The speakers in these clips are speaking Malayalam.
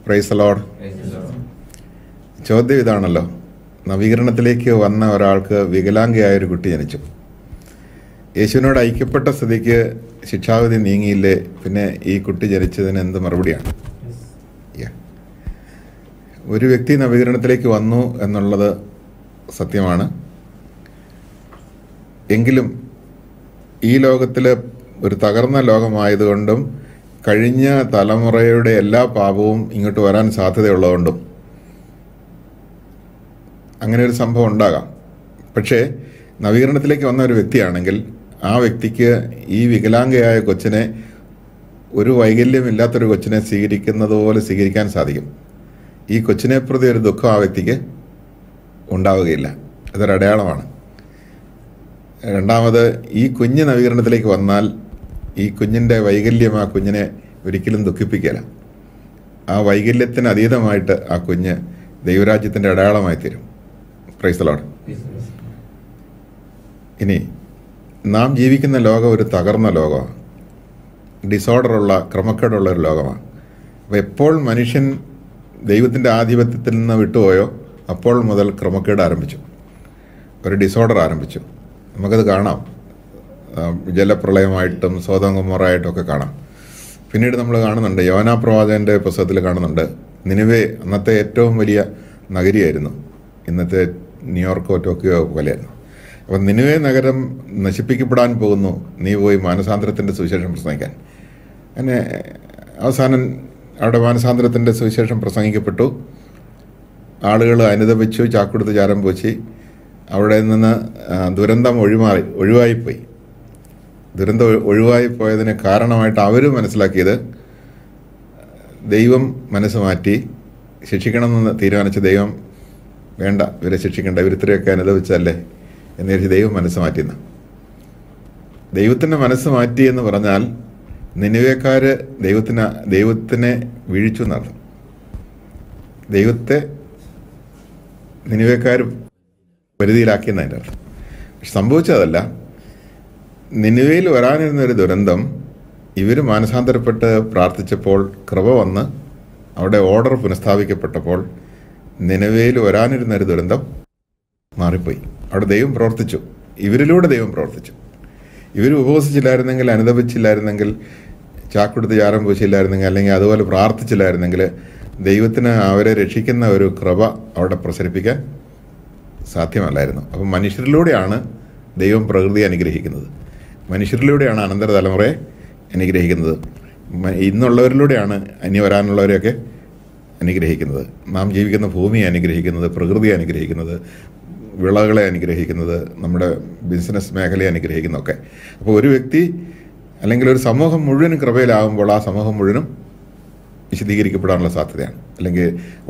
Price the Lord. ചോദ്യം ഇതാണല്ലോ, നവീകരണത്തിലേക്ക് വന്ന ഒരാൾക്ക് വികലാംഗയായൊരു കുട്ടി ജനിച്ചു. യേശുവിനോട് ഐക്യപ്പെട്ട സ്ഥിതിക്ക് ശിക്ഷാവിധി നീങ്ങിയില്ലേ, പിന്നെ ഈ കുട്ടി ജനിച്ചതിന് എന്ത് മറുപടിയാണ്? ഒരു വ്യക്തി നവീകരണത്തിലേക്ക് വന്നു എന്നുള്ളത് സത്യമാണ്. എങ്കിലും ഈ ലോകത്തിൽ ഒരു തകർന്ന ലോകമായതുകൊണ്ടും കഴിഞ്ഞ തലമുറയുടെ എല്ലാ പാപവും ഇങ്ങോട്ട് വരാൻ സാധ്യതയുള്ളതുകൊണ്ടും അങ്ങനെ ഒരു സംഭവം ഉണ്ടാകാം. പക്ഷേ നവീകരണത്തിലേക്ക് വന്ന ഒരു വ്യക്തിയാണെങ്കിൽ ആ വ്യക്തിക്ക് ഈ വികലാംഗയായ കൊച്ചിനെ, ഒരു വൈകല്യമില്ലാത്തൊരു കൊച്ചിനെ സ്വീകരിക്കുന്നത് പോലെ സ്വീകരിക്കാൻ സാധിക്കും. ഈ കൊച്ചിനെ പ്രതി ഒരു ദുഃഖം ആ വ്യക്തിക്ക് ഉണ്ടാവുകയില്ല. അതൊരടയാളമാണ്. രണ്ടാമത്, ഈ കുഞ്ഞ് നവീകരണത്തിലേക്ക് വന്നാൽ ഈ കുഞ്ഞിൻ്റെ വൈകല്യം ആ കുഞ്ഞിനെ ഒരിക്കലും ദുഃഖിപ്പിക്കില്ല. ആ വൈകല്യത്തിന് അതീതമായിട്ട് ആ കുഞ്ഞ് ദൈവരാജ്യത്തിൻ്റെ അടയാളമായി തീരും. Price the Lord. ഇനി നാം ജീവിക്കുന്ന ലോകം ഒരു തകർന്ന ലോകമാണ്, ഡിസോർഡറുള്ള, ക്രമക്കേടുള്ള ഒരു ലോകമാണ്. അപ്പോൾ എപ്പോൾ മനുഷ്യൻ ദൈവത്തിൻ്റെ ആധിപത്യത്തിൽ നിന്ന് വിട്ടുപോയോ അപ്പോൾ മുതൽ ക്രമക്കേട് ആരംഭിച്ചു, ഒരു ഡിസോർഡർ ആരംഭിച്ചു. നമുക്കത് കാണാം, ജലപ്രളയമായിട്ടും സോദോം ഗൊമോറയായിട്ടും ഒക്കെ കാണാം. പിന്നീട് നമ്മൾ കാണുന്നുണ്ട്, യോനാ പ്രവാചകൻ്റെ പുസ്തകത്തിൽ കാണുന്നുണ്ട്, നിനിവേ അന്നത്തെ ഏറ്റവും വലിയ നഗരിയായിരുന്നു, ഇന്നത്തെ ന്യൂയോർക്കോ ടോക്കിയോ പോലെയായിരുന്നു. അപ്പം നിനിവേ നഗരം നശിപ്പിക്കപ്പെടാൻ പോകുന്നു, നീ പോയി മാനസാന്തരത്തിൻ്റെ സുവിശേഷം പ്രസംഗിക്കാൻ. അങ്ങനെ അവസാനം അവിടെ മാനസാന്തരത്തിൻ്റെ സുവിശേഷം പ്രസംഗിക്കപ്പെട്ടു. ആളുകൾ അനുദപിച്ചു, ചാക്കെടുത്ത് ചാരം പൂച്ചി. അവിടെ നിന്ന് ദുരന്തം ഒഴിവായിപ്പോയി. ദുരന്തം ഒഴിവായിപ്പോയതിന് കാരണമായിട്ട് അവർ മനസ്സിലാക്കിയത്, ദൈവം മനസ്സ് മാറ്റി ശിക്ഷിക്കണമെന്ന് തീരുമാനിച്ച ദൈവം വേണ്ട, ഇവരെ ശിക്ഷിക്കേണ്ട, ഇവരിത്രയൊക്കെ അനുദപിച്ചല്ലേ എന്ന് വിചാരിച്ച് ദൈവം മനസ്സ് മാറ്റിയെന്ന്. ദൈവത്തിൻ്റെ മനസ്സ് മാറ്റി എന്ന് പറഞ്ഞാൽ നിനിവേക്കാർ ദൈവത്തിനെ വീഴിച്ചു എന്നർത്ഥം. ദൈവത്തെ നിനിവേക്കാർ പരിധിയിലാക്കിയെന്നതിൻ്റെ അർത്ഥം. പക്ഷെ സംഭവിച്ചതല്ല. നിനിവേയിൽ വരാനിരുന്നൊരു ദുരന്തം ഇവർ മാനസാന്തരപ്പെട്ട് പ്രാർത്ഥിച്ചപ്പോൾ കൃപ വന്ന് അവിടെ ഓർഡർ പുനഃസ്ഥാപിക്കപ്പെട്ടപ്പോൾ നിനിവേയിൽ വരാനിരുന്നൊരു ദുരന്തം മാറിപ്പോയി. അവിടെ ദൈവം പ്രവർത്തിച്ചു, ഇവരിലൂടെ ദൈവം പ്രവർത്തിച്ചു. ഇവർ ഉപവസിച്ചില്ലായിരുന്നെങ്കിൽ, അനുദപിച്ചില്ലായിരുന്നെങ്കിൽ, ചാക്കെടുത്ത് ചാരം പൂശില്ലായിരുന്നെങ്കിൽ, അല്ലെങ്കിൽ അതുപോലെ പ്രാർത്ഥിച്ചില്ലായിരുന്നെങ്കിൽ ദൈവത്തിന് അവരെ രക്ഷിക്കുന്ന ഒരു കൃപ അവിടെ പ്രസരിപ്പിക്കാൻ സാധ്യമല്ലായിരുന്നു. അപ്പം മനുഷ്യരിലൂടെയാണ് ദൈവം പ്രകൃതിയെ അനുഗ്രഹിക്കുന്നത്, മനുഷ്യരിലൂടെയാണ് അനന്തര തലമുറയെ അനുഗ്രഹിക്കുന്നത്, ഇന്നുള്ളവരിലൂടെയാണ് ഇനി വരാനുള്ളവരെയൊക്കെ അനുഗ്രഹിക്കുന്നത്. നാം ജീവിക്കുന്ന ഭൂമിയെ അനുഗ്രഹിക്കുന്നത്, പ്രകൃതിയെ അനുഗ്രഹിക്കുന്നത്, വിളകളെ അനുഗ്രഹിക്കുന്നത്, നമ്മുടെ ബിസിനസ് മേഖലയെ അനുഗ്രഹിക്കുന്നതൊക്കെ. അപ്പോൾ ഒരു വ്യക്തി അല്ലെങ്കിൽ ഒരു സമൂഹം മുഴുവനും കൃപയിലാകുമ്പോൾ ആ സമൂഹം മുഴുവനും വിശദീകരിക്കപ്പെടാനുള്ള സാധ്യതയാണ്, അല്ലെങ്കിൽ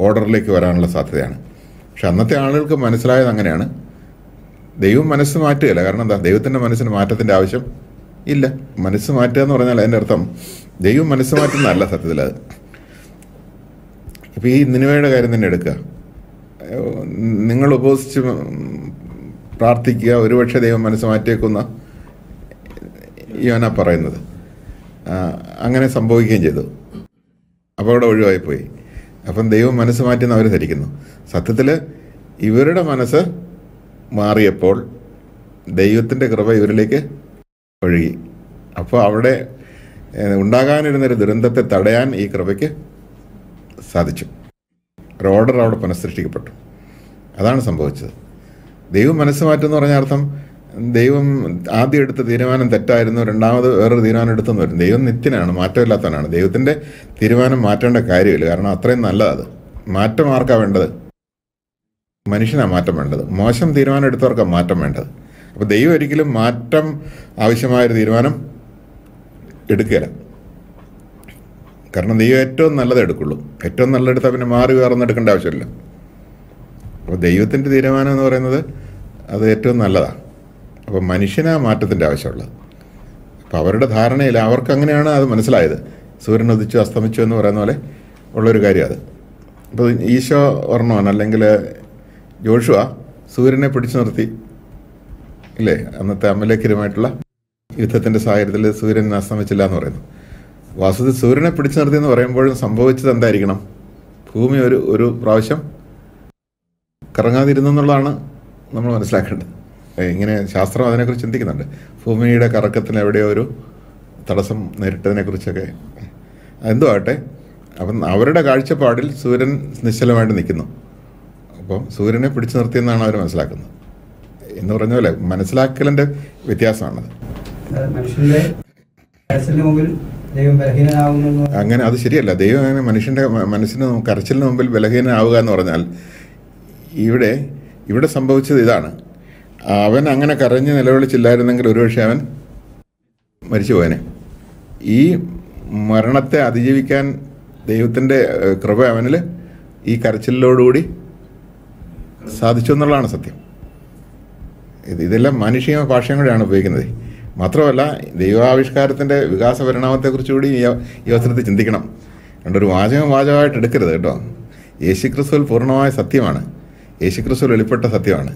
ഓർഡറിലേക്ക് വരാനുള്ള സാധ്യതയാണ്. പക്ഷെ അന്നത്തെ ആളുകൾക്ക് മനസ്സിലായത് അങ്ങനെയാണ്. ദൈവം മനസ്സ് മാറ്റുകയില്ല. കാരണം എന്താ? ദൈവത്തിൻ്റെ മനസ്സിന് മാറ്റത്തിൻ്റെ ആവശ്യം ഇല്ല. മനസ്സ് മാറ്റുക എന്ന് പറഞ്ഞാൽ അതിൻ്റെ അർത്ഥം ദൈവം മനസ്സ് മാറ്റുന്നതല്ല സത്യത്തിൽ. അത് ഇപ്പോൾ ഈ നിനിവേയുടെ കാര്യം തന്നെ എടുക്കുക. നിങ്ങൾ ഉപവസിച്ച് പ്രാർത്ഥിക്കുക, ഒരുപക്ഷെ ദൈവം മനസ്സ് മാറ്റിയേക്കുന്ന യോന പറയുന്നത്. അങ്ങനെ സംഭവിക്കുകയും ചെയ്തു. അപ്പോൾ അവിടെ ഒഴിവായിപ്പോയി. അപ്പം ദൈവം മനസ്സ് മാറ്റിയെന്ന് അവർ ധരിക്കുന്നു. സത്യത്തിൽ ഇവരുടെ മനസ്സ് മാറിയപ്പോൾ ദൈവത്തിൻ്റെ കൃപ ഇവരിലേക്ക് ഒഴുകി. അപ്പോൾ അവിടെ ഉണ്ടാകാനിരുന്നൊരു ദുരന്തത്തെ തടയാൻ ഈ കൃപയ്ക്ക് സാധിച്ചു. ഒരു ഓർഡർ അവിടെ പുനഃസൃഷ്ടിക്കപ്പെട്ടു. അതാണ് സംഭവിച്ചത്. ദൈവം മനസ്സ് മാറ്റുമെന്ന് പറഞ്ഞ അർത്ഥം ദൈവം ആദ്യം എടുത്ത തീരുമാനം തെറ്റായിരുന്നു, രണ്ടാമത് വേറൊരു തീരുമാനം എടുത്തെന്ന് വരും. ദൈവം നിത്യനാണ്, മാറ്റമില്ലാത്തവനാണ്. ദൈവത്തിൻ്റെ തീരുമാനം മാറ്റേണ്ട കാര്യമില്ല. കാരണം അത്രയും നല്ലതാണ്. മാറ്റം ആർക്കാണ് വേണ്ടത്? മനുഷ്യനാണ് മാറ്റം വേണ്ടത്. മോശം തീരുമാനം എടുത്തവർക്കാണ് മാറ്റം വേണ്ടത്. അപ്പോൾ ദൈവം ഒരിക്കലും മാറ്റം ആവശ്യമായൊരു തീരുമാനം എടുക്കുകയില്ല. കാരണം ദൈവം ഏറ്റവും നല്ലത് എടുക്കുള്ളൂ. ഏറ്റവും നല്ലതെടുത്താൽ പിന്നെ മാറി വേറൊന്നും എടുക്കേണ്ട ആവശ്യമില്ല. അപ്പോൾ ദൈവത്തിൻ്റെ തീരുമാനം എന്ന് പറയുന്നത് അത് ഏറ്റവും നല്ലതാണ്. അപ്പോൾ മനുഷ്യനാ മാറ്റത്തിൻ്റെ ആവശ്യമുള്ളത്. അപ്പോൾ അവരുടെ ധാരണയിൽ അവർക്ക് അങ്ങനെയാണ് അത് മനസ്സിലായത്. സൂര്യൻ ഉദിച്ചു അസ്തമിച്ചു എന്ന് പറയുന്ന പോലെ ഉള്ളൊരു കാര്യം അത്. അപ്പോൾ ഈശോ ഓർമ്മമാണ്, അല്ലെങ്കിൽ ജോഷുവ സൂര്യനെ പിടിച്ചു നിർത്തി ഇല്ലേ? അന്നത്തെ അമലേഖരുമായിട്ടുള്ള യുദ്ധത്തിൻ്റെ സാഹചര്യത്തിൽ സൂര്യൻ അസ്തമിച്ചില്ല എന്ന് പറയുന്നു. വാസ്തവത്തിൽ സൂര്യനെ പിടിച്ചു നിർത്തിയെന്ന് പറയുമ്പോഴും സംഭവിച്ചത് എന്തായിരിക്കണം? ഭൂമി ഒരു പ്രാവശ്യം കറങ്ങാതിരുന്നു എന്നുള്ളതാണ് നമ്മൾ മനസ്സിലാക്കേണ്ടത്. ഇങ്ങനെ ശാസ്ത്രം അതിനെക്കുറിച്ച് ചിന്തിക്കുന്നുണ്ട്. ഭൂമിയുടെ കറക്കത്തിന് എവിടെയോ ഒരു തടസ്സം നേരിട്ടതിനെക്കുറിച്ചൊക്കെ. എന്തോ ആട്ടെ, അപ്പം അവരുടെ കാഴ്ചപ്പാടിൽ സൂര്യൻ നിശ്ചലമായിട്ട് നിൽക്കുന്നു. അപ്പോൾ സൂര്യനെ പിടിച്ചു നിർത്തിയെന്നാണ് അവർ മനസ്സിലാക്കുന്നത്. എന്ന് പറഞ്ഞ പോലെ മനസ്സിലാക്കലിൻ്റെ വ്യത്യാസമാണത്. അങ്ങനെ അത് ശരിയല്ല. ദൈവം അങ്ങനെ മനുഷ്യൻ്റെ മനസ്സിന് കരച്ചിലിന് മുമ്പിൽ ബലഹീനനാവുക എന്ന് പറഞ്ഞാൽ ഇവിടെ സംഭവിച്ചത് ഇതാണ്. അവൻ അങ്ങനെ കരഞ്ഞ് നിലവിളിച്ചില്ലായിരുന്നെങ്കിൽ ഒരുപക്ഷെ അവൻ മരിച്ചു പോയനെ. ഈ മരണത്തെ അതിജീവിക്കാൻ ദൈവത്തിൻ്റെ കൃപ അവനിൽ ഈ കരച്ചിലോടുകൂടി സാധിച്ചു എന്നുള്ളതാണ് സത്യം. ഇതെല്ലാം മാനുഷിക ഭാഷയും കൂടെയാണ് ഉപയോഗിക്കുന്നത്. മാത്രമല്ല, ദൈവാവിഷ്കാരത്തിൻ്റെ വികാസ പരിണാമത്തെക്കുറിച്ചുകൂടി ഈ അവസരത്തിൽ ചിന്തിക്കണം. രണ്ടൊരു വാചകമായിട്ട് എടുക്കരുത് കേട്ടോ. യേശുക്രിസ്തുവിൽ പൂർണ്ണമായ സത്യമാണ്. യേശുക്രിസ്തു വെളിപ്പെട്ട സത്യമാണ്.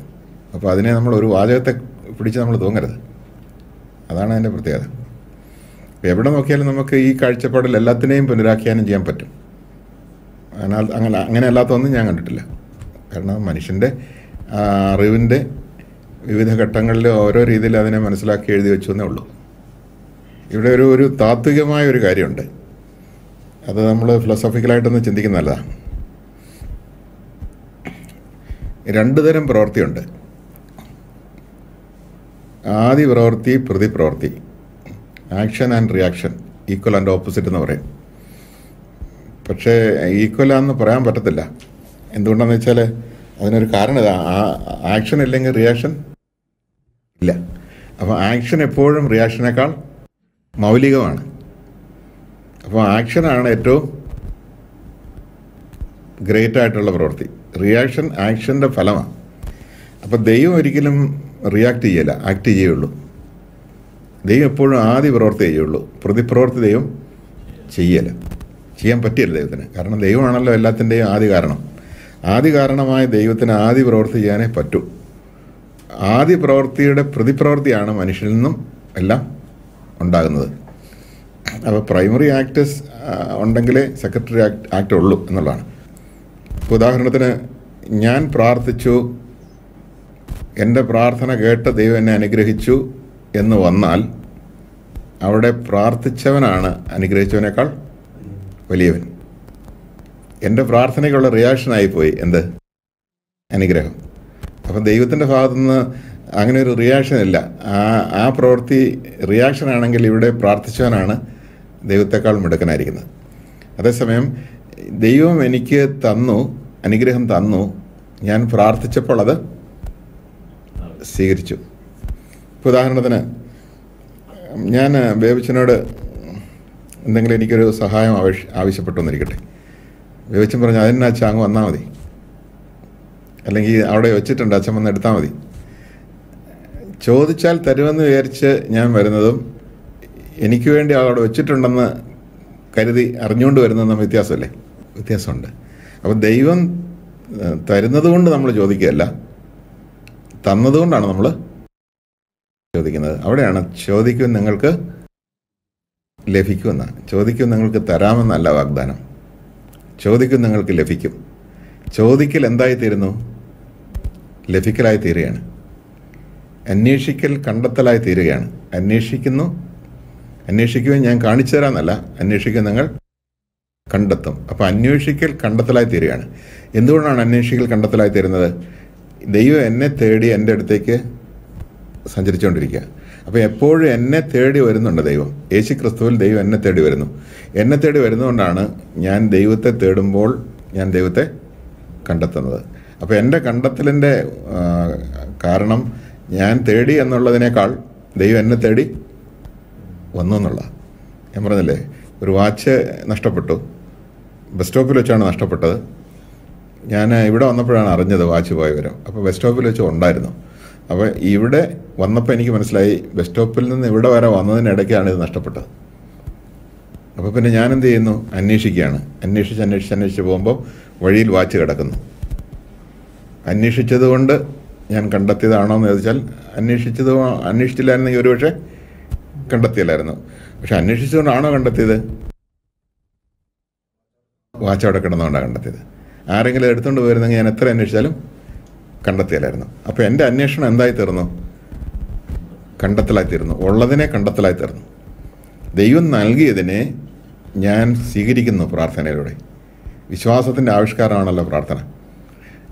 അപ്പോൾ അതിനെ നമ്മൾ ഒരു വാചകത്തെ പിടിച്ച് നമ്മൾ തൂങ്ങരുത്. അതാണ് അതിൻ്റെ പ്രത്യേകത. എവിടെ നോക്കിയാലും നമുക്ക് ഈ കാഴ്ചപ്പാടിൽ എല്ലാത്തിനെയും പുനരാഖ്യാനം ചെയ്യാൻ പറ്റും. അങ്ങനെ അല്ലാത്തൊന്നും ഞാൻ കണ്ടിട്ടില്ല. കാരണം മനുഷ്യൻ്റെ അറിവിൻ്റെ വിവിധ ഘട്ടങ്ങളിൽ ഓരോ രീതിയിൽ അതിനെ മനസ്സിലാക്കി എഴുതി വെച്ചു എന്നേ ഉള്ളൂ. ഇവിടെ ഒരു താത്വികമായ ഒരു കാര്യമുണ്ട്. അത് നമ്മൾ ഫിലോസഫിക്കലായിട്ടൊന്ന് ചിന്തിക്കുന്ന നല്ലതാണ്. രണ്ട് തരം പ്രവൃത്തിയുണ്ട്. ആദി പ്രവൃത്തി, പ്രതിപ്രവൃത്തി, action and reaction, equal and opposite എന്ന് പറയും. പക്ഷേ ഈക്വലാന്ന് പറയാൻ പറ്റത്തില്ല. എന്തുകൊണ്ടാണെന്ന് വെച്ചാൽ അതിനൊരു കാരണം ഇതാ, ആക്ഷൻ ഇല്ലെങ്കിൽ റിയാക്ഷൻ ഇല്ല. അപ്പോൾ ആക്ഷൻ എപ്പോഴും റിയാക്ഷനേക്കാൾ മൗലികമാണ്. അപ്പോൾ ആക്ഷനാണ് ഏറ്റവും ഗ്രേറ്റ് ആയിട്ടുള്ള പ്രവൃത്തി. റിയാക്ഷൻ ആക്ഷൻ്റെ ഫലമാണ്. അപ്പോൾ ദൈവം ഒരിക്കലും റിയാക്ട് ചെയ്യില്ല, ആക്ട് ചെയ്യുള്ളൂ. ദൈവം എപ്പോഴും ആദ്യ പ്രവൃത്തി ചെയ്യുള്ളൂ. പ്രതിപ്രവൃത്തി ദൈവം ചെയ്യല, ചെയ്യാൻ പറ്റില്ല ദൈവത്തിന്. കാരണം ദൈവമാണല്ലോ എല്ലാത്തിൻ്റെയും ആദ്യ കാരണം. ആദ്യ കാരണമായ ദൈവത്തിന് ആദ്യ പ്രവൃത്തി ചെയ്യാനേ പറ്റൂ. ആദ്യ പ്രവൃത്തിയുടെ പ്രതിപ്രവൃത്തിയാണ് മനുഷ്യനിൽ നിന്നും എല്ലാം ഉണ്ടാകുന്നത്. അപ്പോൾ പ്രൈമറി ആക്ടേഴ്സ് ഉണ്ടെങ്കിലേ സെക്രട്ടറി ആക്ട് ഉള്ളൂ എന്നുള്ളതാണ്. ഉദാഹരണത്തിന്, ഞാൻ പ്രാർത്ഥിച്ചു, എൻ്റെ പ്രാർത്ഥന കേട്ട് ദൈവം എന്നെ അനുഗ്രഹിച്ചു എന്ന് വന്നാൽ അവിടെ പ്രാർത്ഥിച്ചവനാണ് അനുഗ്രഹിച്ചവനേക്കാൾ വലിയവൻ. എൻ്റെ പ്രാർത്ഥനയ്ക്കുള്ള റിയാക്ഷനായിപ്പോയി എന്ത്? അനുഗ്രഹം. അപ്പം ദൈവത്തിൻ്റെ ഭാഗത്തുനിന്ന് അങ്ങനെ ഒരു റിയാക്ഷൻ ഇല്ല. ആ പ്രവൃത്തി റിയാക്ഷൻ ആണെങ്കിൽ ഇവിടെ പ്രാർത്ഥിച്ചവനാണ് ദൈവത്തെക്കാൾ മിടുക്കനായിരിക്കുന്നത്. അതേസമയം ദൈവം എനിക്ക് തന്നു, അനുഗ്രഹം തന്നു, ഞാൻ പ്രാർത്ഥിച്ചപ്പോൾ അത് സ്വീകരിച്ചു. ഇപ്പോൾ ഉദാഹരണത്തിന്, ഞാൻ ബേബിച്ചനോട് എന്തെങ്കിലും എനിക്കൊരു സഹായം ആവശ്യപ്പെട്ടു എന്നിരിക്കട്ടെ. ബേബിച്ചൻ പറഞ്ഞു, അതിന് അച്ഛൻ അങ്ങ് വന്നാൽ മതി, അല്ലെങ്കിൽ അവിടെ വെച്ചിട്ടുണ്ട്, അച്ഛൻ വന്ന് എടുത്താൽ മതി. ചോദിച്ചാൽ തരുമെന്ന് വിചാരിച്ച് ഞാൻ വരുന്നതും എനിക്ക് വേണ്ടി അവിടെ വെച്ചിട്ടുണ്ടെന്ന് കരുതി അറിഞ്ഞുകൊണ്ട് വരുന്നതും വ്യത്യാസമല്ലേ? വ്യത്യാസമുണ്ട്. അപ്പോൾ ദൈവം തരുന്നത് കൊണ്ട് നമ്മൾ ചോദിക്കുകയല്ല, തന്നതുകൊണ്ടാണ് നമ്മൾ ചോദിക്കുന്നത്. അവിടെയാണ് ചോദിക്കും നിങ്ങൾക്ക് ലഭിക്കുമെന്ന്. ചോദിക്കും നിങ്ങൾക്ക് തരാമെന്നല്ല വാഗ്ദാനം. ചോദിക്കും നിങ്ങൾക്ക് ലഭിക്കും. ചോദിക്കൽ എന്തായിത്തീരുന്നു? ലഭിക്കലായി തീരുകയാണ്. അന്വേഷിക്കൽ കണ്ടെത്തലായി തീരുകയാണ്. അന്വേഷിക്കുവാൻ ഞാൻ കാണിച്ചു തരാമെന്നല്ല, അന്വേഷിക്കുക നിങ്ങൾ കണ്ടെത്തും. അപ്പോൾ അന്വേഷിക്കൽ കണ്ടെത്തലായി തീരുകയാണ്. എന്തുകൊണ്ടാണ് അന്വേഷിക്കൽ കണ്ടെത്തലായി തീരുന്നത്? ദൈവം എന്നെ തേടി എൻ്റെ അടുത്തേക്ക് സഞ്ചരിച്ചുകൊണ്ടിരിക്കുക. അപ്പോൾ എപ്പോഴും എന്നെ തേടി വരുന്നുണ്ട് ദൈവം. യേശു ക്രിസ്തുവിൽ ദൈവം എന്നെ തേടി വരുന്നു. എന്നെ തേടി വരുന്നതുകൊണ്ടാണ് ഞാൻ ദൈവത്തെ തേടുമ്പോൾ ഞാൻ ദൈവത്തെ കണ്ടെത്തുന്നത്. അപ്പോൾ എൻ്റെ കണ്ടെത്തലിൻ്റെ കാരണം ഞാൻ തേടി എന്നുള്ളതിനേക്കാൾ ദൈവം എന്നെ തേടി വന്നു എന്നുള്ളതാണ്. ഞാൻ പറഞ്ഞില്ലേ, ഒരു വാച്ച് നഷ്ടപ്പെട്ടു. ബസ് സ്റ്റോപ്പിൽ വെച്ചാണ് നഷ്ടപ്പെട്ടത്. ഞാൻ ഇവിടെ വന്നപ്പോഴാണ് അറിഞ്ഞത് വാച്ച് പോയ വിവരം. അപ്പോൾ ബസ് സ്റ്റോപ്പിൽ വെച്ച് ഉണ്ടായിരുന്നു. അപ്പോൾ ഇവിടെ വന്നപ്പോൾ എനിക്ക് മനസ്സിലായി, ബസ് സ്റ്റോപ്പിൽ നിന്ന് ഇവിടെ വരെ വന്നതിനിടയ്ക്കാണ് ഇത് നഷ്ടപ്പെട്ടത്. അപ്പോൾ പിന്നെ ഞാൻ എന്ത് ചെയ്യുന്നു? അന്വേഷിക്കുകയാണ്. അന്വേഷിച്ച് പോകുമ്പോൾ വഴിയിൽ വാച്ച് കിടക്കുന്നു. അന്വേഷിച്ചത് കൊണ്ട് ഞാൻ കണ്ടെത്തിയതാണോ എന്ന് ചോദിച്ചാൽ അന്വേഷിച്ചില്ലായിരുന്നെങ്കിൽ ഒരുപക്ഷെ കണ്ടെത്തിയില്ലായിരുന്നു. പക്ഷെ അന്വേഷിച്ചുകൊണ്ടാണോ കണ്ടെത്തിയത്? വാച്ച് അവിടെ കിടന്നുകൊണ്ടാണ് കണ്ടെത്തിയത്. ആരെങ്കിലും എടുത്തുകൊണ്ട് പോയിരുന്നെങ്കിൽ ഞാൻ എത്ര അന്വേഷിച്ചാലും കണ്ടെത്തിയില്ലായിരുന്നു. അപ്പോൾ എൻ്റെ അന്വേഷണം എന്തായി തീർന്നു? കണ്ടെത്തലായി തീർന്നു. ഉള്ളതിനെ കണ്ടെത്തലായി തീർന്നു. ദൈവം നൽകിയതിനെ ഞാൻ സ്വീകരിക്കുന്നു പ്രാർത്ഥനയിലൂടെ. വിശ്വാസത്തിൻ്റെ ആവിഷ്കാരമാണല്ലോ പ്രാർത്ഥന.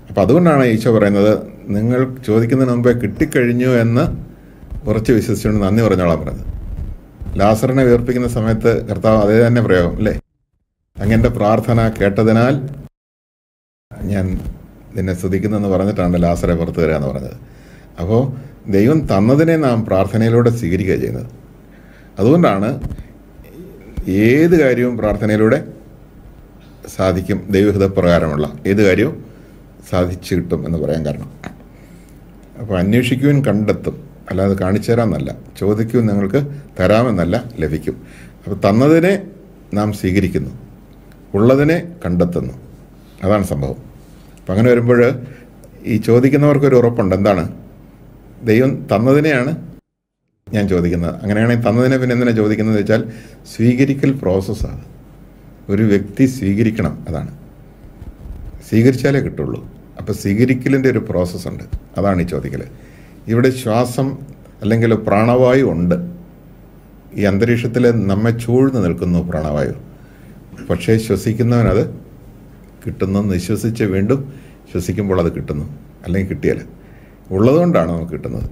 അപ്പം അതുകൊണ്ടാണ് ഈശോ പറയുന്നത്, നിങ്ങൾ ചോദിക്കുന്നതിന് മുമ്പേ കിട്ടിക്കഴിഞ്ഞു എന്ന് ഉറച്ച് വിശ്വസിച്ചുകൊണ്ട് നന്ദി പറഞ്ഞോളാൻ പറഞ്ഞത്. ലാസറിനെ ഉയർപ്പിക്കുന്ന സമയത്ത് കർത്താവ് അതേ തന്നെ പ്രയോഗം അല്ലേ? അങ്ങൻ്റെ പ്രാർത്ഥന കേട്ടതിനാൽ ഞാൻ നിന്നെ സ്തുതിക്കുന്നെന്ന് പറഞ്ഞിട്ടാണ് ലാസറെ പുറത്തു വരിക എന്ന് പറഞ്ഞത്. അപ്പോൾ ദൈവം തന്നതിനെ നാം പ്രാർത്ഥനയിലൂടെ സ്വീകരിക്കുക ചെയ്യുന്നത്. അതുകൊണ്ടാണ് ഏത് കാര്യവും പ്രാർത്ഥനയിലൂടെ സാധിക്കും. ദൈവഹിതപ്രകാരമുള്ള ഏത് കാര്യവും സാധിച്ചു കിട്ടും എന്ന് പറയാൻ കാരണം. അപ്പോൾ അന്വേഷിക്കുവാൻ കണ്ടെത്തും, അല്ലാതെ കാണിച്ചു തരാമെന്നല്ല. ചോദിക്കുവാൻ നിങ്ങൾക്ക് തരാമെന്നല്ല, ലഭിക്കും. അപ്പോൾ തന്നതിനെ നാം സ്വീകരിക്കുന്നു, ഉള്ളതിനെ കണ്ടെത്തുന്നു. അതാണ് സംഭവം. അപ്പം അങ്ങനെ വരുമ്പോൾ ഈ ചോദിക്കുന്നവർക്കൊരു ഉറപ്പുണ്ട്. എന്താണ്? ദൈവം തന്നതിനെയാണ് ഞാൻ ചോദിക്കുന്നത്. അങ്ങനെയാണെങ്കിൽ തന്നതിനെ പിന്നെ എന്തിനാണ് ചോദിക്കുന്നത് വെച്ചാൽ സ്വീകരിക്കൽ പ്രോസസ്സാണ്. ഒരു വ്യക്തി സ്വീകരിക്കണം, അതാണ്. സ്വീകരിച്ചാലേ കിട്ടുള്ളൂ. അപ്പോൾ സ്വീകരിക്കലിൻ്റെ ഒരു പ്രോസസ്സുണ്ട്, അതാണ് ഈ ചോദിക്കൽ. ഇവിടെ ശ്വാസം അല്ലെങ്കിൽ പ്രാണവായു ഉണ്ട്. ഈ അന്തരീക്ഷത്തിൽ നമ്മെ ചൂഴ്ന്നു നിൽക്കുന്നു പ്രാണവായു. പക്ഷേ ശ്വസിക്കുന്നവനത് കിട്ടുന്നു. നിശ്വസിച്ച് വീണ്ടും ശ്വസിക്കുമ്പോൾ അത് കിട്ടുന്നു, അല്ലെങ്കിൽ കിട്ടിയല്ല. ഉള്ളതുകൊണ്ടാണ് നമുക്ക് കിട്ടുന്നത്.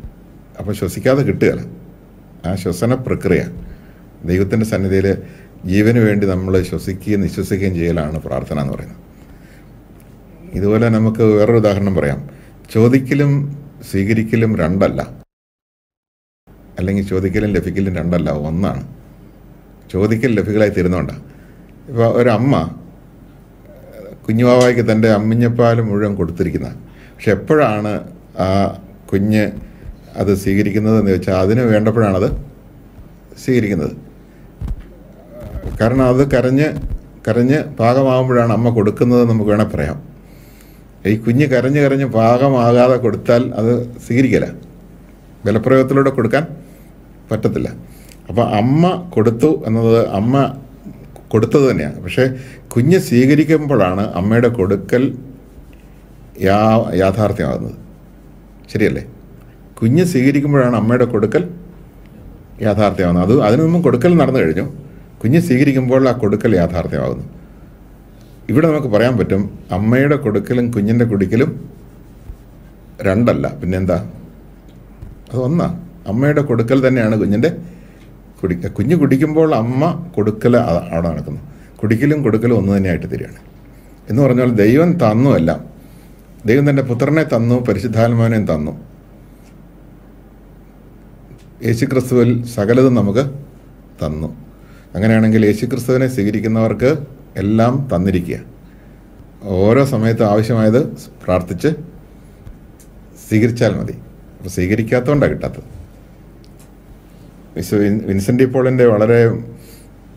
അപ്പോൾ ശ്വസിക്കാതെ കിട്ടുകയില്ല. ആ ശ്വസന പ്രക്രിയ ദൈവത്തിൻ്റെ സന്നിധിയിൽ ജീവന് വേണ്ടി നമ്മൾ ശ്വസിക്കുകയും നിശ്വസിക്കുകയും ചെയ്യലാണ് പ്രാർത്ഥന എന്ന് പറയുന്നത്. ഇതുപോലെ നമുക്ക് വേറൊരു ഉദാഹരണം പറയാം. ചോദിക്കലും സ്വീകരിക്കലും രണ്ടല്ല, അല്ലെങ്കിൽ ചോദിക്കലും ലഭിക്കലും രണ്ടല്ല, ഒന്നാണ്. ചോദിക്കൽ ലഭിക്കലായി തീരുന്നതുകൊണ്ടാണ്. ഇപ്പോൾ ഒരമ്മ കുഞ്ഞുവാവായ്ക്ക് തൻ്റെ അമ്മിഞ്ഞപ്പാൽ മുഴുവൻ കൊടുത്തിരിക്കുന്നത്. പക്ഷെ എപ്പോഴാണ് ആ കുഞ്ഞ് അത് സ്വീകരിക്കുന്നതെന്ന് ചോദിച്ചാൽ അതിന് വേണ്ടപ്പോഴാണത് സ്വീകരിക്കുന്നത്. കാരണം അത് കരഞ്ഞ് പാകമാകുമ്പോഴാണ് അമ്മ കൊടുക്കുന്നത് നമുക്ക് വേണേൽ പറയാം. ഈ കുഞ്ഞ് കരഞ്ഞ് പാകമാകാതെ കൊടുത്താൽ അത് സ്വീകരിക്കില്ല, ബലപ്രയോഗത്തിലൂടെ കൊടുക്കാൻ പറ്റത്തില്ല. അപ്പോൾ അമ്മ കൊടുത്തു എന്നത് അമ്മ കൊടുത്തത് തന്നെയാണ്. പക്ഷേ കുഞ്ഞ് സ്വീകരിക്കുമ്പോഴാണ് അമ്മയുടെ കൊടുക്കൽ യാഥാർത്ഥ്യമാകുന്നത്. ശരിയല്ലേ? കുഞ്ഞ് സ്വീകരിക്കുമ്പോഴാണ് അമ്മയുടെ കൊടുക്കൽ യാഥാർത്ഥ്യമാകുന്നത്. അതിനു മുമ്പ് കൊടുക്കൽ നടന്നു കഴിഞ്ഞു. കുഞ്ഞ് സ്വീകരിക്കുമ്പോൾ ആ കൊടുക്കൽ യാഥാർത്ഥ്യമാകുന്നു. ഇവിടെ നമുക്ക് പറയാൻ പറ്റും, അമ്മയുടെ കൊടുക്കലും കുഞ്ഞിൻ്റെ കുടിക്കലും രണ്ടല്ല, പിന്നെന്താ? അത് ഒന്നാ. അമ്മയുടെ കൊടുക്കൽ തന്നെയാണ് കുഞ്ഞിൻ്റെ കുഞ്ഞ് കുടിക്കുമ്പോൾ അമ്മ കൊടുക്കൽ അവിടെ നടക്കുന്നു. കുടിക്കലും കൊടുക്കലും ഒന്ന് തന്നെയായിട്ട് തീരുകയാണ്. എന്ന് പറഞ്ഞാൽ ദൈവം തന്നു എല്ലാം. ദൈവം തൻ്റെ പുത്രനെ തന്നു, പരിശുദ്ധാത്മാവിനെയും തന്നു. യേശുക്രിസ്തുവിൽ സകലതും നമുക്ക് തന്നു. അങ്ങനെയാണെങ്കിൽ യേശുക്രിസ്തുവിനെ സ്വീകരിക്കുന്നവർക്ക് എല്ലാം തന്നിരിക്കുക. ഓരോ സമയത്തും ആവശ്യമായത് പ്രാർത്ഥിച്ച് സ്വീകരിച്ചാൽ മതി. അപ്പോൾ സ്വീകരിക്കാത്തതുകൊണ്ടാണ് കിട്ടാത്തത്. വിൻസെൻ്റ് പോളിൻ്റെ വളരെ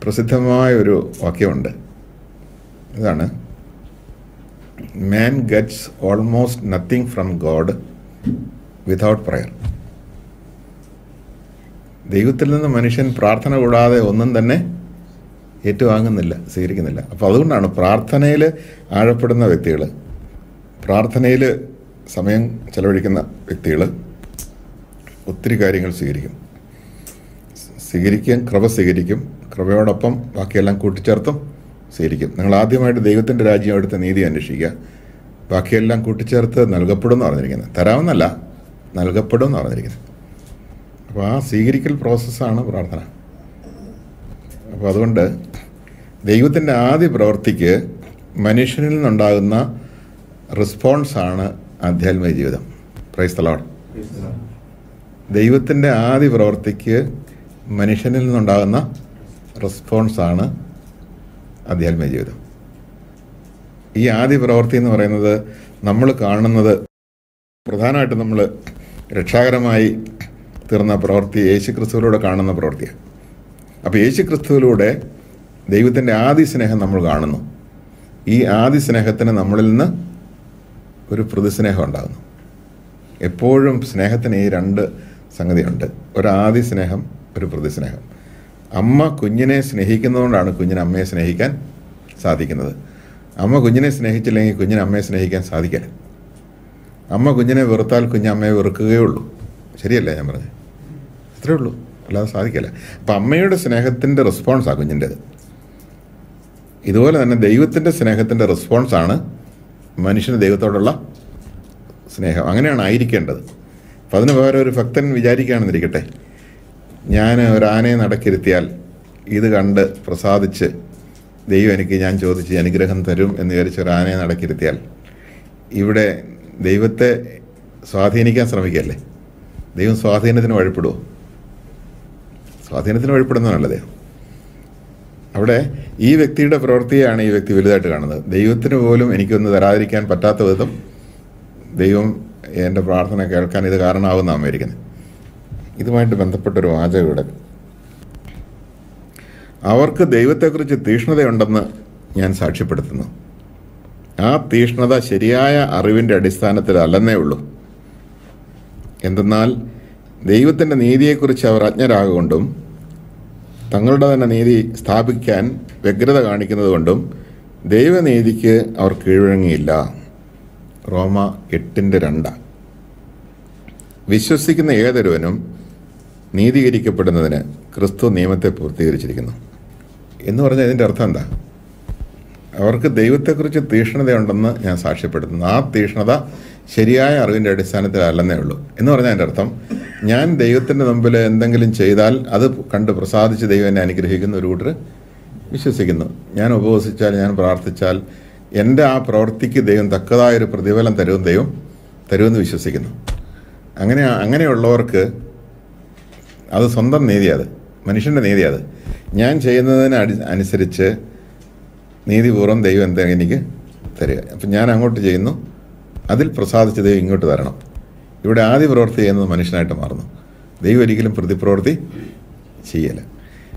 പ്രസിദ്ധമായ ഒരു വാക്യമുണ്ട്. ഇതാണ്: man gets almost nothing from God without prayer. ദൈവത്തിൽ നിന്ന് മനുഷ്യൻ പ്രാർത്ഥന കൂടാതെ ഒന്നും തന്നെ ഏറ്റുവാങ്ങുന്നില്ല, സ്വീകരിക്കുന്നില്ല. അപ്പോൾ അതുകൊണ്ടാണ് പ്രാർത്ഥനയിൽ ആഴപ്പെടുന്ന വ്യക്തികൾ, പ്രാർത്ഥനയിൽ സമയം ചെലവഴിക്കുന്ന വ്യക്തികൾ ഒത്തിരി കാര്യങ്ങൾ സ്വീകരിക്കും. കൃപ സ്വീകരിക്കും. കൃപയോടൊപ്പം ബാക്കിയെല്ലാം കൂട്ടിച്ചേർത്തും സ്വീകരിക്കും. നിങ്ങൾ ആദ്യമായിട്ട് ദൈവത്തിൻ്റെ രാജ്യം അവിടുത്തെ നീതി അന്വേഷിക്കുക. ബാക്കിയെല്ലാം കൂട്ടിച്ചേർത്ത് നൽകപ്പെടും എന്ന് പറഞ്ഞിരിക്കുന്നത്. തരാമെന്നല്ല, നൽകപ്പെടും എന്ന് പറഞ്ഞിരിക്കുന്നത്. അപ്പോൾ ആ സ്വീകരിക്കൽ പ്രോസസ്സാണ് പ്രാർത്ഥന. അപ്പോൾ അതുകൊണ്ട് ദൈവത്തിൻ്റെ ആദ്യ പ്രവൃത്തിക്ക് മനുഷ്യനിൽ നിന്നുണ്ടാകുന്ന റെസ്പോൺസാണ് ആധ്യാത്മിക ജീവിതം. Price the Lord. ദൈവത്തിൻ്റെ ആദ്യ പ്രവൃത്തിക്ക് മനുഷ്യനിൽ നിന്നുണ്ടാകുന്ന റെസ്പോൺസാണ് ആധ്യാത്മിക ജീവിതം. ഈ ആദ്യ പ്രവൃത്തി എന്ന് പറയുന്നത് നമ്മൾ കാണുന്നത്, പ്രധാനമായിട്ടും നമ്മൾ രക്ഷാകരമായി തീർന്ന പ്രവൃത്തി യേശുക്രിസ്തുവിലൂടെ കാണുന്ന പ്രവൃത്തിയാണ്. അപ്പോൾ യേശുക്രിസ്തുവിലൂടെ ദൈവത്തിൻ്റെ ആദ്യ സ്നേഹം നമ്മൾ കാണുന്നു. ഈ ആദ്യ സ്നേഹത്തിന് നമ്മളിൽ നിന്ന് ഒരു പ്രതിസ്നേഹം ഉണ്ടാകുന്നു. എപ്പോഴും സ്നേഹത്തിന് ഈ രണ്ട് സംഗതിയുണ്ട്: ഒരു ആദ്യ സ്നേഹം, ഒരു പ്രതിസ്നേഹം. അമ്മ കുഞ്ഞിനെ സ്നേഹിക്കുന്നതുകൊണ്ടാണ് കുഞ്ഞിന് അമ്മയെ സ്നേഹിക്കാൻ സാധിക്കുന്നത്. അമ്മ കുഞ്ഞിനെ സ്നേഹിച്ചില്ലെങ്കിൽ കുഞ്ഞിന് അമ്മയെ സ്നേഹിക്കാൻ സാധിക്കില്ല. അമ്മ കുഞ്ഞിനെ വെറുത്താൽ കുഞ്ഞ് അമ്മയെ വെറുക്കുകയേ ഉള്ളൂ. ശരിയല്ലേ ഞാൻ പറഞ്ഞത്? അത്രേ ഉള്ളൂ, അല്ലാതെ സാധിക്കില്ല. അപ്പം അമ്മയുടെ സ്നേഹത്തിൻ്റെ റെസ്പോൺസാണ് കുഞ്ഞിൻ്റേത്. ഇതുപോലെ തന്നെ ദൈവത്തിൻ്റെ സ്നേഹത്തിൻ്റെ റെസ്പോൺസാണ് മനുഷ്യന് ദൈവത്തോടുള്ള സ്നേഹം. അങ്ങനെയാണ് ആയിരിക്കേണ്ടത്. അപ്പം അതിന് പകരം ഒരു ഭക്തൻ വിചാരിക്കുകയാണെന്നിരിക്കട്ടെ, ഞാൻ ഒരു ആനയെ നടക്കിരുത്തിയാൽ ഇത് കണ്ട് പ്രസാദിച്ച് ദൈവം എനിക്ക് ഞാൻ ചോദിച്ച് അനുഗ്രഹം തരും എന്ന് വിചാരിച്ച് ഒരു ആനയെ നടക്കിരുത്തിയാൽ ഇവിടെ ദൈവത്തെ സ്വാധീനിക്കാൻ ശ്രമിക്കുകയല്ലേ? ദൈവം സ്വാധീനത്തിന് വഴിപ്പെടുമോ? സ്വാധീനത്തിന് വഴിപ്പെടുന്നതാണല്ലോ ദൈവം. അവിടെ ഈ വ്യക്തിയുടെ പ്രവൃത്തിയാണ് ഈ വ്യക്തി വലുതായിട്ട് കാണുന്നത്. ദൈവത്തിന് പോലും എനിക്കൊന്ന് തരാതിരിക്കാൻ പറ്റാത്ത വിധം ദൈവം എൻ്റെ പ്രാർത്ഥന കേൾക്കാൻ ഇത് കാരണമാകുന്ന അമേരിക്കുന്നത്. ഇതുമായിട്ട് ബന്ധപ്പെട്ടൊരു വാചകം ഇവിടെ, അവർക്ക് ദൈവത്തെക്കുറിച്ച് തീഷ്ണതയുണ്ടെന്ന് ഞാൻ സാക്ഷ്യപ്പെടുത്തുന്നു. ആ തീഷ്ണത ശരിയായ അറിവിൻ്റെ അടിസ്ഥാനത്തിലല്ലെന്നേ ഉള്ളൂ. എന്തെന്നാൽ ദൈവത്തിൻ്റെ നീതിയെക്കുറിച്ച് അവർ അജ്ഞരാകൊണ്ടും തങ്ങളുടെ തന്നെ നീതി സ്ഥാപിക്കാൻ വ്യഗ്രത കാണിക്കുന്നത് കൊണ്ടും ദൈവനീതിക്ക് അവർ കീഴ്വഴങ്ങിയില്ല. റോമ 8:2. വിശ്വസിക്കുന്ന ഏതൊരുവനും നീതീകരിക്കപ്പെടുന്നതിന് ക്രിസ്തു നിയമത്തെ പൂർത്തീകരിച്ചിരിക്കുന്നു എന്ന് പറഞ്ഞാൽ ഇതിൻ്റെ അർത്ഥം എന്താ? അവർക്ക് ദൈവത്തെക്കുറിച്ച് തീഷ്ണതയുണ്ടെന്ന് ഞാൻ സാക്ഷ്യപ്പെടുത്തുന്നു. ആ തീഷ്ണത ശരിയായ അറിവിൻ്റെ അടിസ്ഥാനത്തിലല്ലെന്നേ ഉള്ളൂ എന്ന് പറഞ്ഞാൽ എൻ്റെ അർത്ഥം, ഞാൻ ദൈവത്തിൻ്റെ മുമ്പിൽ എന്തെങ്കിലും ചെയ്താൽ അത് കണ്ട് പ്രസാദിച്ച് ദൈവം എന്നെ അനുഗ്രഹിക്കുന്ന ഒരു കൂട്ടർ വിശ്വസിക്കുന്നു. ഞാൻ ഉപവസിച്ചാൽ, ഞാൻ പ്രാർത്ഥിച്ചാൽ എൻ്റെ ആ പ്രവൃത്തിക്ക് ദൈവം തക്കതായൊരു പ്രതിഫലം തരുമെന്ന് വിശ്വസിക്കുന്നു. അങ്ങനെയുള്ളവർക്ക് അത് സ്വന്തം നീതിയത്, മനുഷ്യൻ്റെ നീതിയത്. ഞാൻ ചെയ്യുന്നതിന് അനുസരിച്ച് നീതിപൂർവ്വം ദൈവം എന്താ എനിക്ക് തരിക. അപ്പം ഞാൻ അങ്ങോട്ട് ചെയ്യുന്നു, അതിൽ പ്രസാദിച്ച് ദൈവം ഇങ്ങോട്ട് തരണം. ഇവിടെ ആദ്യ പ്രവൃത്തി ചെയ്യുന്നത് മനുഷ്യനായിട്ട് മാറുന്നു. ദൈവം ഒരിക്കലും പ്രതിപ്രവൃത്തി ചെയ്യല.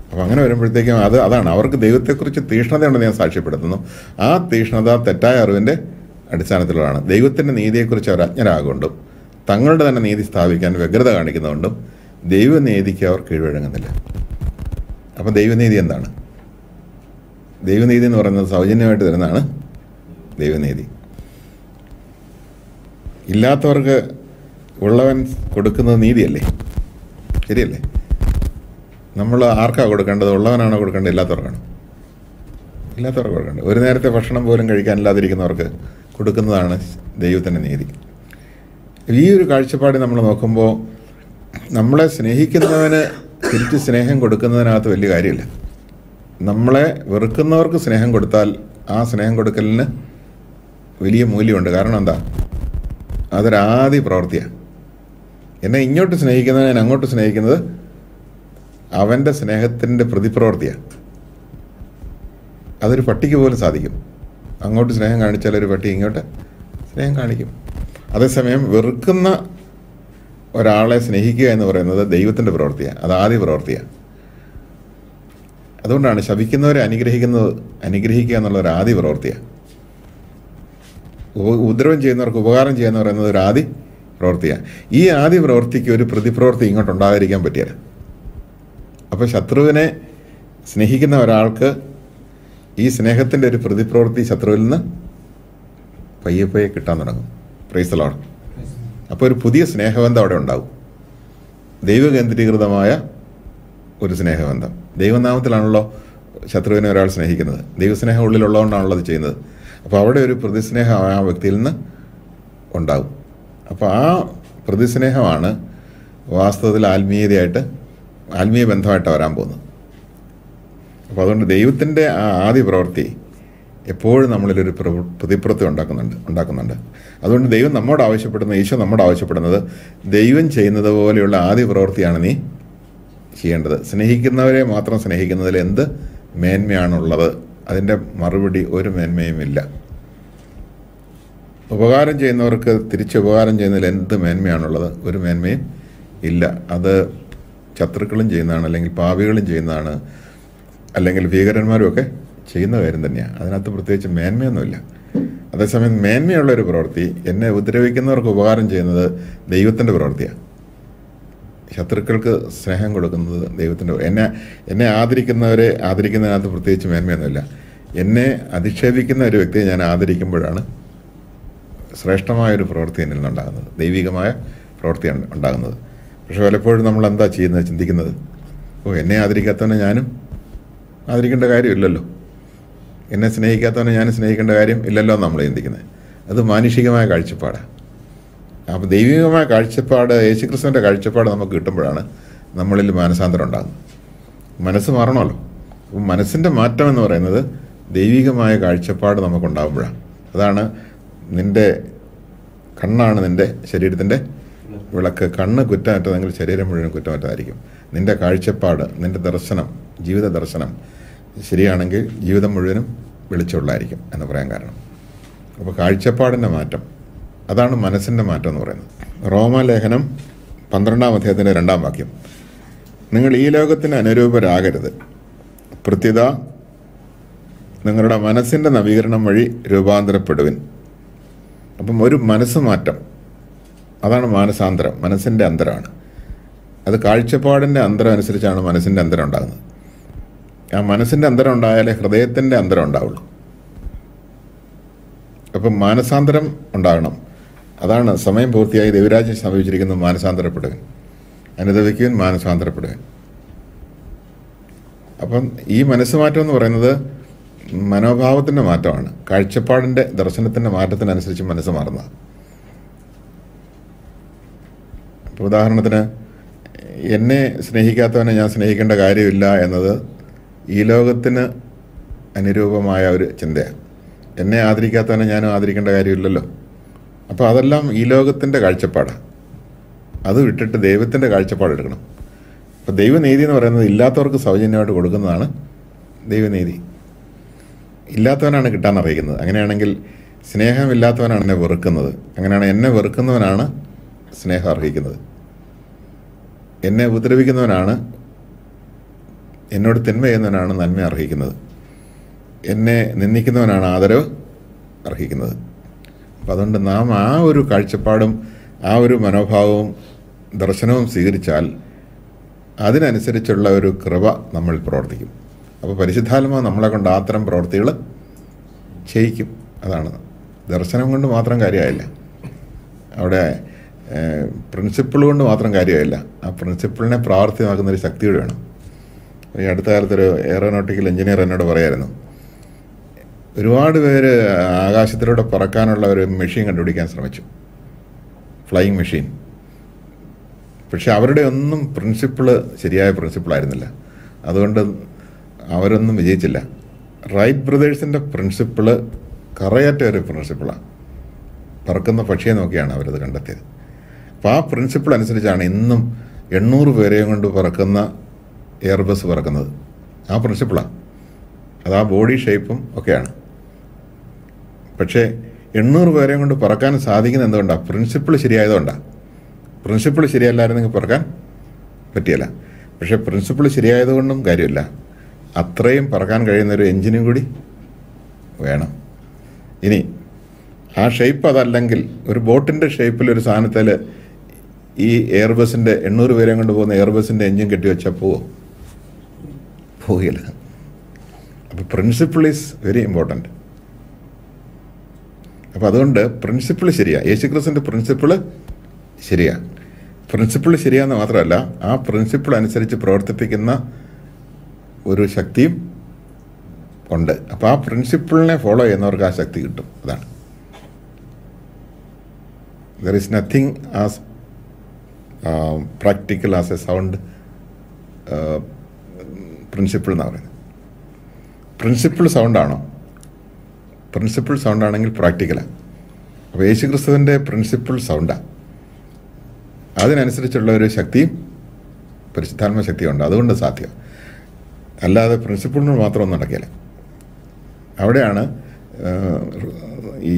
അപ്പം അങ്ങനെ വരുമ്പോഴത്തേക്കും അതാണ് അവർക്ക് ദൈവത്തെക്കുറിച്ച് തീഷ്ണതയുണ്ടെന്ന് ഞാൻ സാക്ഷ്യപ്പെടുത്തുന്നു. ആ തീഷ്ണത തെറ്റായ അറിവിൻ്റെ അടിസ്ഥാനത്തിലുള്ളതാണ്. ദൈവത്തിൻ്റെ നീതിയെക്കുറിച്ച് അവർ അജ്ഞരാകൊണ്ടും തങ്ങളുടെ തന്നെ നീതി സ്ഥാപിക്കാൻ വ്യഗ്രത കാണിക്കുന്നതുകൊണ്ടും ദൈവനീതിക്ക് അവർ കീഴ്വഴങ്ങുന്നില്ല. അപ്പം ദൈവനീതി എന്താണ്? ദൈവനീതി എന്ന് പറയുന്നത് സൗജന്യമായിട്ട് തരുന്നതാണ് ദൈവനീതി. ഇല്ലാത്തവർക്ക് ഉള്ളവൻ കൊടുക്കുന്നത് നീതിയല്ലേ? ശരിയല്ലേ? നമ്മൾ ആർക്കാണ് കൊടുക്കേണ്ടത്? ഉള്ളവനാണോ കൊടുക്കേണ്ടത്? ഇല്ലാത്തവർക്കാണ് കൊടുക്കേണ്ടത്. ഒരു നേരത്തെ ഭക്ഷണം പോലും കഴിക്കാനില്ലാതിരിക്കുന്നവർക്ക് കൊടുക്കുന്നതാണ് ദൈവത്തിൻ്റെ നീതി. ഈ ഒരു കാഴ്ചപ്പാട് നമ്മൾ നോക്കുമ്പോൾ നമ്മളെ സ്നേഹിക്കുന്നവന് തിരിച്ച് സ്നേഹം കൊടുക്കുന്നതിനകത്ത് വലിയ കാര്യമില്ല. നമ്മളെ വെറുക്കുന്നവർക്ക് സ്നേഹം കൊടുത്താൽ ആ സ്നേഹം കൊടുക്കലിന് വലിയ മൂല്യമുണ്ട്. കാരണം എന്താ? അതൊരാദ്യ പ്രവൃത്തിയാണ്. എന്നെ ഇങ്ങോട്ട് സ്നേഹിക്കുന്നവനെ ഞാൻ അങ്ങോട്ട് സ്നേഹിക്കുന്നത് അവൻ്റെ സ്നേഹത്തിൻ്റെ പ്രതിപ്രവൃത്തിയാണ്. അതൊരു പട്ടിക്ക് പോലും സാധിക്കും. അങ്ങോട്ട് സ്നേഹം കാണിച്ചാൽ ഒരു പട്ടി ഇങ്ങോട്ട് സ്നേഹം കാണിക്കും. അതേസമയം വെറുക്കുന്ന ഒരാളെ സ്നേഹിക്കുക എന്ന് പറയുന്നത് ദൈവത്തിൻ്റെ പ്രവൃത്തിയാണ്. അത് ആദ്യ പ്രവൃത്തിയാണ്. അതുകൊണ്ടാണ് ശപിക്കുന്നവരെ അനുഗ്രഹിക്കുക എന്നുള്ളത് ഒരു ആദ്യ പ്രവൃത്തിയാണ്. ഉപദ്രവം ചെയ്യുന്നവർക്ക് ഉപകാരം ചെയ്യുക എന്ന് പറയുന്നത് ഒരു ആദ്യ പ്രവൃത്തിയാണ്. ഈ ആദ്യ പ്രവൃത്തിക്ക് ഒരു പ്രതിപ്രവൃത്തി ഇങ്ങോട്ടുണ്ടാകാതിരിക്കാൻ പറ്റില്ല. അപ്പോൾ ശത്രുവിനെ സ്നേഹിക്കുന്ന ഒരാൾക്ക് ഈ സ്നേഹത്തിൻ്റെ ഒരു പ്രതിപ്രവൃത്തി ശത്രുവിൽ നിന്ന് പയ്യെ കിട്ടാൻ തുടങ്ങും. Price the Lord. അപ്പോൾ ഒരു പുതിയ സ്നേഹബന്ധം അവിടെ ഉണ്ടാവും. ദൈവകേന്ദ്രീകൃതമായ ഒരു സ്നേഹബന്ധം. ദൈവനാമത്തിലാണല്ലോ ശത്രുവിനെ ഒരാൾ സ്നേഹിക്കുന്നത്. ദൈവസ്നേഹം ഉള്ളിലുള്ളതുകൊണ്ടാണല്ലോ അത് ചെയ്യുന്നത്. അപ്പോൾ അവിടെ ഒരു പ്രതിസ്നേഹം ആ വ്യക്തിയിൽ നിന്ന് ഉണ്ടാവും. അപ്പോൾ ആ പ്രതിസ്നേഹമാണ് വാസ്തവത്തിൽ ആത്മീയ ബന്ധമായിട്ട് വരാൻ പോകുന്നത്. അപ്പോൾ അതുകൊണ്ട് ദൈവത്തിൻ്റെ ആ ആദ്യ പ്രവൃത്തി എപ്പോഴും നമ്മളിലൊരു പ്രതിപ്രവൃത്തി ഉണ്ടാക്കുന്നുണ്ട്. അതുകൊണ്ട് ദൈവം നമ്മോട് ആവശ്യപ്പെടുന്നത്, ഈശോ നമ്മോട് ആവശ്യപ്പെടുന്നത് ദൈവം ചെയ്യുന്നത് പോലെയുള്ള ആദ്യ പ്രവൃത്തിയാണ് നീ ചെയ്യേണ്ടത്. സ്നേഹിക്കുന്നവരെ മാത്രം സ്നേഹിക്കുന്നതിൽ എന്ത് മേന്മയാണുള്ളത്? അതിൻ്റെ മറുപടി ഒരു മേന്മയുമില്ല. ഉപകാരം ചെയ്യുന്നവർക്ക് തിരിച്ച് ഉപകാരം ചെയ്യുന്നതിൽ എന്ത് മേന്മയാണുള്ളത്? ഒരു മേന്മയും ഇല്ല. അത് ശത്രുക്കളും ചെയ്യുന്നതാണ്, അല്ലെങ്കിൽ പാപികളും ചെയ്യുന്നതാണ്, അല്ലെങ്കിൽ ഭീകരന്മാരും ഒക്കെ ചെയ്യുന്ന കാര്യം തന്നെയാണ്. അതിനകത്ത് പ്രത്യേകിച്ച് മേന്മയൊന്നുമില്ല. അതേസമയം മേന്മയുള്ളൊരു പ്രവൃത്തി, എന്നെ ഉപദ്രവിക്കുന്നവർക്ക് ഉപകാരം ചെയ്യുന്നത് ദൈവത്തിൻ്റെ പ്രവൃത്തിയാണ്. ശത്രുക്കൾക്ക് സ്നേഹം കൊടുക്കുന്നത് ദൈവത്തിൻ്റെ. എന്നെ ആദരിക്കുന്നവരെ ആദരിക്കുന്നതിനകത്ത് പ്രത്യേകിച്ച് മേന്മയൊന്നുമില്ല. എന്നെ അധിക്ഷേപിക്കുന്ന ഒരു വ്യക്തിയെ ഞാൻ ആദരിക്കുമ്പോഴാണ് ശ്രേഷ്ഠമായൊരു പ്രവൃത്തി എന്നിൽ നിന്നുണ്ടാകുന്നത്, ദൈവികമായ പ്രവൃത്തിയാണ് ഉണ്ടാകുന്നത്. പക്ഷെ പലപ്പോഴും നമ്മൾ എന്താ ചെയ്യുന്നത്, ചിന്തിക്കുന്നത്, എന്നെ ആദരിക്കാത്തവനെ ഞാനും ആദരിക്കേണ്ട കാര്യമില്ലല്ലോ, എന്നെ സ്നേഹിക്കാത്തവനെ ഞാനും സ്നേഹിക്കേണ്ട കാര്യം ഇല്ലല്ലോ നമ്മൾ ചിന്തിക്കുന്നത്. അത് മാനുഷികമായ കാഴ്ചപ്പാടാണ്. അപ്പോൾ ദൈവികമായ കാഴ്ചപ്പാട്, യേശുക്രിസ്തുവിൻ്റെ കാഴ്ചപ്പാട് നമുക്ക് കിട്ടുമ്പോഴാണ് നമ്മളിൽ മാനസാന്തരം ഉണ്ടാകുന്നത്. മനസ്സ് മാറണമല്ലോ. അപ്പം മനസ്സിൻ്റെ മാറ്റം എന്ന് പറയുന്നത് ദൈവികമായ കാഴ്ചപ്പാട് നമുക്കുണ്ടാകുമ്പോഴാണ്. അതാണ് നിൻ്റെ കണ്ണാണ് നിൻ്റെ ശരീരത്തിൻ്റെ വിളക്ക്. കണ്ണ് കുറ്റമറ്റതെങ്കിൽ ശരീരം മുഴുവൻ കുറ്റമറ്റതായിരിക്കും. നിൻ്റെ കാഴ്ചപ്പാട്, നിൻ്റെ ദർശനം, ജീവിത ദർശനം ശരിയാണെങ്കിൽ ജീവിതം മുഴുവനും വെളിച്ചമുള്ളതായിരിക്കും എന്ന് പറയാൻ കാരണം. അപ്പോൾ കാഴ്ചപ്പാടിൻ്റെ മാറ്റം, അതാണ് മനസ്സിൻ്റെ മാറ്റം എന്ന് പറയുന്നത്. റോമാലേഖനം 12-ാം അധ്യായത്തിൻ്റെ 2-ാം വാക്യം, നിങ്ങൾ ഈ ലോകത്തിന് അനുരൂപരാകരുത്, പ്രത്യുത നിങ്ങളുടെ മനസ്സിൻ്റെ നവീകരണം വഴി രൂപാന്തരപ്പെടുവിൻ. അപ്പം ഒരു മനസ്സ് മാറ്റം, അതാണ് മാനസാന്തരം, മനസ്സിൻ്റെ അന്തരമാണ്. അത് കാഴ്ചപ്പാടിൻ്റെ അന്തരം അനുസരിച്ചാണ് മനസ്സിൻ്റെ അന്തരം ഉണ്ടാകുന്നത്. ആ മനസ്സിൻ്റെ അന്തരം ഉണ്ടായാലേ ഹൃദയത്തിൻ്റെ അന്തരം ഉണ്ടാവുള്ളൂ. അപ്പം മാനസാന്തരം ഉണ്ടാകണം. അതാണ് സമയം പൂർത്തിയായി ദൈവരാജ്യം സമീപിച്ചിരിക്കുന്നത്, മാനസാന്തരപ്പെടുകൻ, അനുദവിക്കുവാൻ മാനസാന്തരപ്പെടുകൻ. അപ്പം ഈ മനസ്സ് മാറ്റം എന്ന് പറയുന്നത് മനോഭാവത്തിൻ്റെ മാറ്റമാണ്. കാഴ്ചപ്പാടിൻ്റെ ദർശനത്തിൻ്റെ മാറ്റത്തിനനുസരിച്ച് മനസ്സ് മാറുന്നത്. ഇപ്പോൾ ഉദാഹരണത്തിന്, എന്നെ സ്നേഹിക്കാത്തവനെ ഞാൻ സ്നേഹിക്കേണ്ട കാര്യമില്ല എന്നത് ഈ ലോകത്തിന് അനുരൂപമായ ഒരു ചിന്തയാണ്. എന്നെ ആദരിക്കാത്തവനെ ഞാനും ആദരിക്കേണ്ട കാര്യമില്ലല്ലോ. അപ്പോൾ അതെല്ലാം ഈ ലോകത്തിൻ്റെ കാഴ്ചപ്പാടാണ്. അത് വിട്ടിട്ട് ദൈവത്തിൻ്റെ കാഴ്ചപ്പാട് എടുക്കണം. അപ്പോൾ ദൈവനീതി എന്ന് പറയുന്നത് ഇല്ലാത്തവർക്ക് സൗജന്യമായിട്ട് കൊടുക്കുന്നതാണ് ദൈവനീതി. ഇല്ലാത്തവനാണ് കിട്ടാൻ അറിയിക്കുന്നത്. അങ്ങനെയാണെങ്കിൽ സ്നേഹമില്ലാത്തവനാണ് എന്നെ വെറുക്കുന്നത്. അങ്ങനെയാണ് എന്നെ വെറുക്കുന്നവനാണ് സ്നേഹം അർഹിക്കുന്നത്. എന്നെ ഉപദ്രവിക്കുന്നവനാണ്, എന്നോട് തിന്മ ചെയ്യുന്നവനാണ് നന്മ അർഹിക്കുന്നത്. എന്നെ നിന്ദിക്കുന്നവനാണ് ആദരവ് അർഹിക്കുന്നത്. അപ്പം അതുകൊണ്ട് നാം ആ ഒരു കാഴ്ചപ്പാടും ആ ഒരു മനോഭാവവും ദർശനവും സ്വീകരിച്ചാൽ അതിനനുസരിച്ചുള്ള ഒരു കൃപ നമ്മൾ പ്രവർത്തിക്കും. അപ്പോൾ പരിശുദ്ധാത്മാവ് നമ്മളെ കൊണ്ട് അത്തരം പ്രവൃത്തികൾ ചെയ്യിക്കും. അതാണ്, ദർശനം കൊണ്ട് മാത്രം കാര്യമായില്ല, അവിടെ പ്രിൻസിപ്പിൾ കൊണ്ട് മാത്രം കാര്യമായില്ല, ആ പ്രിൻസിപ്പിളിനെ പ്രാവർത്തികമാക്കുന്നൊരു ശക്തി കൂടി വേണം. ഈ അടുത്ത കാലത്തൊരു എയറോനോട്ടിക്കൽ എഞ്ചിനീയർ എന്നോട് പറയായിരുന്നു, ഒരുപാട് പേര് ആകാശത്തിലൂടെ പറക്കാനുള്ള ഒരു മെഷീൻ കണ്ടുപിടിക്കാൻ ശ്രമിച്ചു, ഫ്ലൈയിങ് മെഷീൻ. പക്ഷെ അവരുടെ ഒന്നും ശരിയായ പ്രിൻസിപ്പിളായിരുന്നില്ല. അതുകൊണ്ട് അവരൊന്നും വിജയിച്ചില്ല. റൈറ്റ് ബ്രദേഴ്സിൻ്റെ പ്രിൻസിപ്പിള് കറയറ്റ ഒരു പ്രിൻസിപ്പിളാണ്. പറക്കുന്ന പക്ഷിയെ നോക്കിയാണ് അവരത് കണ്ടെത്തിയത്. അപ്പോൾ ആ പ്രിൻസിപ്പിൾ അനുസരിച്ചാണ് ഇന്നും 800 പേരെയും കൊണ്ട് പറക്കുന്ന എയർബസ് പറക്കുന്നത്. ആ പ്രിൻസിപ്പിളാണ്. അത് ആ ബോഡി ഷേപ്പും ഒക്കെയാണ്. പക്ഷേ 800 പേരെയും കൊണ്ട് പറക്കാൻ സാധിക്കുന്ന എന്തുകൊണ്ടാണ്? പ്രിൻസിപ്പിൾ ശരിയായതുകൊണ്ടാണ്. പ്രിൻസിപ്പിൾ ശരിയല്ലായിരുന്നെങ്കിൽ പറക്കാൻ പറ്റിയല്ല. പക്ഷേ പ്രിൻസിപ്പിൾ ശരിയായതുകൊണ്ടും കാര്യമില്ല, അത്രയും പറക്കാൻ കഴിയുന്നൊരു എൻജിനും കൂടി വേണം. ഇനി ആ ഷേപ്പ് അതല്ലെങ്കിൽ ഒരു ബോട്ടിൻ്റെ ഷേപ്പിൽ ഒരു സാധനത്തിൽ ഈ എയർബസിൻ്റെ 800 പേരെയും കൊണ്ട് പോകുന്ന എയർബസിൻ്റെ എൻജിൻ കെട്ടിവെച്ചാൽ പോകില്ല. അപ്പോൾ പ്രിൻസിപ്പിൾ ഈസ് വെരി ഇമ്പോർട്ടൻറ്റ്. അപ്പോൾ അതുകൊണ്ട് പ്രിൻസിപ്പിൾ ശരിയാണ്. യേശുക്രിസ്തുവിൻ്റെ പ്രിൻസിപ്പിൾ ശരിയാണ്. പ്രിൻസിപ്പിൾ ശരിയാണെന്ന് മാത്രമല്ല, ആ പ്രിൻസിപ്പിൾ അനുസരിച്ച് പ്രവർത്തിപ്പിക്കുന്ന ഒരു ശക്തിയും ഉണ്ട്. അപ്പോൾ ആ പ്രിൻസിപ്പിളിനെ ഫോളോ ചെയ്യുന്നവർക്ക് ആ ശക്തി കിട്ടും. അതാണ്, there is nothing as practical as A sound principle എന്നാണ് പറയുന്നത്. പ്രിൻസിപ്പിൾ സൗണ്ടാണോ? പ്രിൻസിപ്പിൾ സൗണ്ടാണെങ്കിൽ പ്രാക്ടിക്കലാണ്. അപ്പോൾ യേശുക്രിസ്തുവിൻ്റെ പ്രിൻസിപ്പിൾ സൗണ്ടാണ്. അതിനനുസരിച്ചുള്ള ഒരു ശക്തിയും പരിശുദ്ധാത്മ ശക്തിയുണ്ട്. അതുകൊണ്ട് സാധ്യം. അല്ലാതെ പ്രിൻസിപ്പിളിനോട് മാത്രമൊന്നും നടക്കില്ല. അവിടെയാണ് ഈ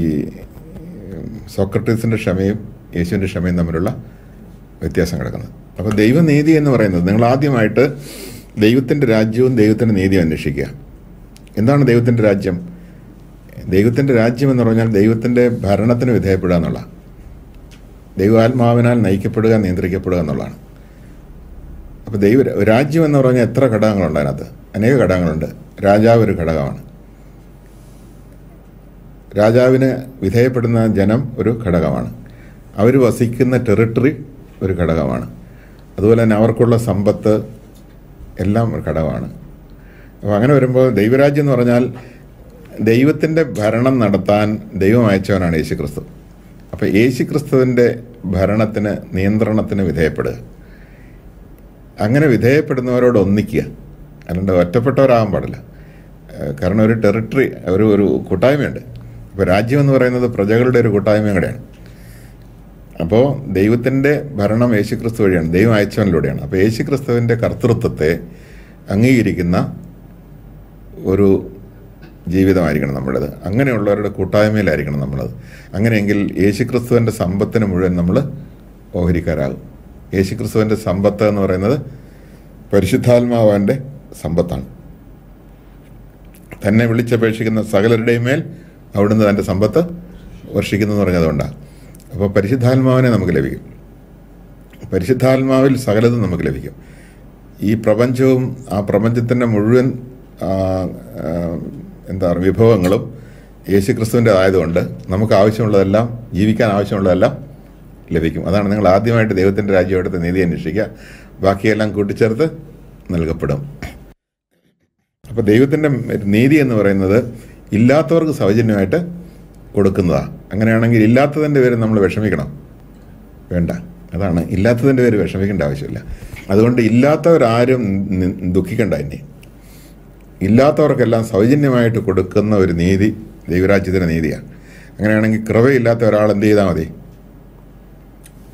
സോക്രട്ടീസിൻ്റെ ക്ഷമയും യേശുവിൻ്റെ ക്ഷമയും തമ്മിലുള്ള വ്യത്യാസം കിടക്കുന്നത്. അപ്പോൾ ദൈവനീതി എന്ന് പറയുന്നത്, നിങ്ങൾ ആദ്യമായിട്ട് ദൈവത്തിൻ്റെ രാജ്യവും ദൈവത്തിൻ്റെ നീതിയും അന്വേഷിക്കുക. എന്താണ് ദൈവത്തിൻ്റെ രാജ്യം? ദൈവത്തിൻ്റെ രാജ്യം എന്ന് പറഞ്ഞാൽ ദൈവത്തിൻ്റെ ഭരണത്തിന് വിധേയപ്പെടുക എന്നുള്ള, ദൈവാത്മാവിനാൽ നയിക്കപ്പെടുക, നിയന്ത്രിക്കപ്പെടുക എന്നുള്ളതാണ്. അപ്പോൾ രാജ്യം എന്ന് പറഞ്ഞാൽ എത്ര ഘടകങ്ങളുണ്ട് അതിനകത്ത്? അനേക ഘടകങ്ങളുണ്ട്. രാജാവ് ഒരു ഘടകമാണ്. രാജാവിന് വിധേയപ്പെടുന്ന ജനം ഒരു ഘടകമാണ്, അവർ വസിക്കുന്ന ടെറിട്ടറി ഒരു ഘടകമാണ്, അതുപോലെ തന്നെ അവർക്കുള്ള സമ്പത്ത് എല്ലാം ഒരു ഘടകമാണ്. അപ്പോൾ അങ്ങനെ വരുമ്പോൾ ദൈവരാജ്യം എന്ന് പറഞ്ഞാൽ ദൈവത്തിൻ്റെ ഭരണം നടത്താൻ ദൈവം അയച്ചവനാണ് യേശുക്രിസ്തു. അപ്പോൾ യേശുക്രിസ്തുവിൻ്റെ ഭരണത്തിന്, നിയന്ത്രണത്തിന് വിധേയപ്പെടുക. അങ്ങനെ വിധേയപ്പെടുന്നവരോട് ഒന്നിക്കുക, അല്ലാണ്ട് ഒറ്റപ്പെട്ടവരാകാൻ പാടില്ല. കാരണം ഒരു ടെറിട്ടറി, ഒരു കൂട്ടായ്മയുണ്ട്. അപ്പോൾ രാജ്യം എന്ന് പറയുന്നത് പ്രജകളുടെ ഒരു കൂട്ടായ്മയും കൂടെയാണ്. അപ്പോൾ ദൈവത്തിൻ്റെ ഭരണം യേശുക്രിസ്തു വഴിയാണ്, ദൈവം അയച്ചവനിലൂടെയാണ്. അപ്പോൾ യേശുക്രിസ്തുവിൻ്റെ കർത്തൃത്വത്തെ അംഗീകരിക്കുന്ന ഒരു ജീവിതമായിരിക്കണം നമ്മുടേത്. അങ്ങനെയുള്ളവരുടെ കൂട്ടായ്മയിലായിരിക്കണം നമ്മളത്. അങ്ങനെയെങ്കിൽ യേശുക്രിസ്തുവിൻ്റെ സമ്പത്തിന് മുഴുവൻ നമ്മൾ ഓഹരിക്കാരാകും. യേശുക്രിസ്തുവിൻ്റെ സമ്പത്ത് എന്ന് പറയുന്നത് പരിശുദ്ധാത്മാവിൻ്റെ സമ്പത്താണ്. തന്നെ വിളിച്ചപേക്ഷിക്കുന്ന സകലരുടെയും മേൽ അവിടുന്ന് തൻ്റെ സമ്പത്ത് വർഷിക്കുന്നു എന്ന് പറഞ്ഞതുകൊണ്ടാണ്. അപ്പോൾ പരിശുദ്ധാത്മാവിനെ നമുക്ക് ലഭിക്കും. പരിശുദ്ധാത്മാവിൽ സകലതും നമുക്ക് ലഭിക്കും. ഈ പ്രപഞ്ചവും ആ പ്രപഞ്ചത്തിൻ്റെ മുഴുവൻ വിഭവങ്ങളും യേശുക്രിസ്തുവിൻ്റെതായതുകൊണ്ട് നമുക്ക് ആവശ്യമുള്ളതെല്ലാം, ജീവിക്കാൻ ആവശ്യമുള്ളതെല്ലാം ലഭിക്കും. അതാണ് നിങ്ങൾ ആദ്യമായിട്ട് ദൈവത്തിൻ്റെ രാജ്യം എടുത്ത് നീതി അന്വേഷിക്കുക, ബാക്കിയെല്ലാം കൂട്ടിച്ചേർത്ത് നൽകപ്പെടും. അപ്പോൾ ദൈവത്തിൻ്റെ നീതി എന്ന് പറയുന്നത് ഇല്ലാത്തവർക്ക് സൗജന്യമായിട്ട് കൊടുക്കുന്നതാണ്. അങ്ങനെയാണെങ്കിൽ ഇല്ലാത്തതിൻ്റെ പേര് നമ്മൾ വിഷമിക്കണം വേണ്ട. അതാണ്, ഇല്ലാത്തതിൻ്റെ പേര് വിഷമിക്കേണ്ട ആവശ്യമില്ല. അതുകൊണ്ട് ഇല്ലാത്തവരാരും ദുഃഖിക്കണ്ട. ഇനി ഇല്ലാത്തവർക്കെല്ലാം സൗജന്യമായിട്ട് കൊടുക്കുന്ന ഒരു നീതി ദൈവരാജ്യത്തിൻ്റെ നീതിയാണ്. അങ്ങനെയാണെങ്കിൽ കൃപയില്ലാത്ത ഒരാൾ എന്ത് ചെയ്താൽ മതി?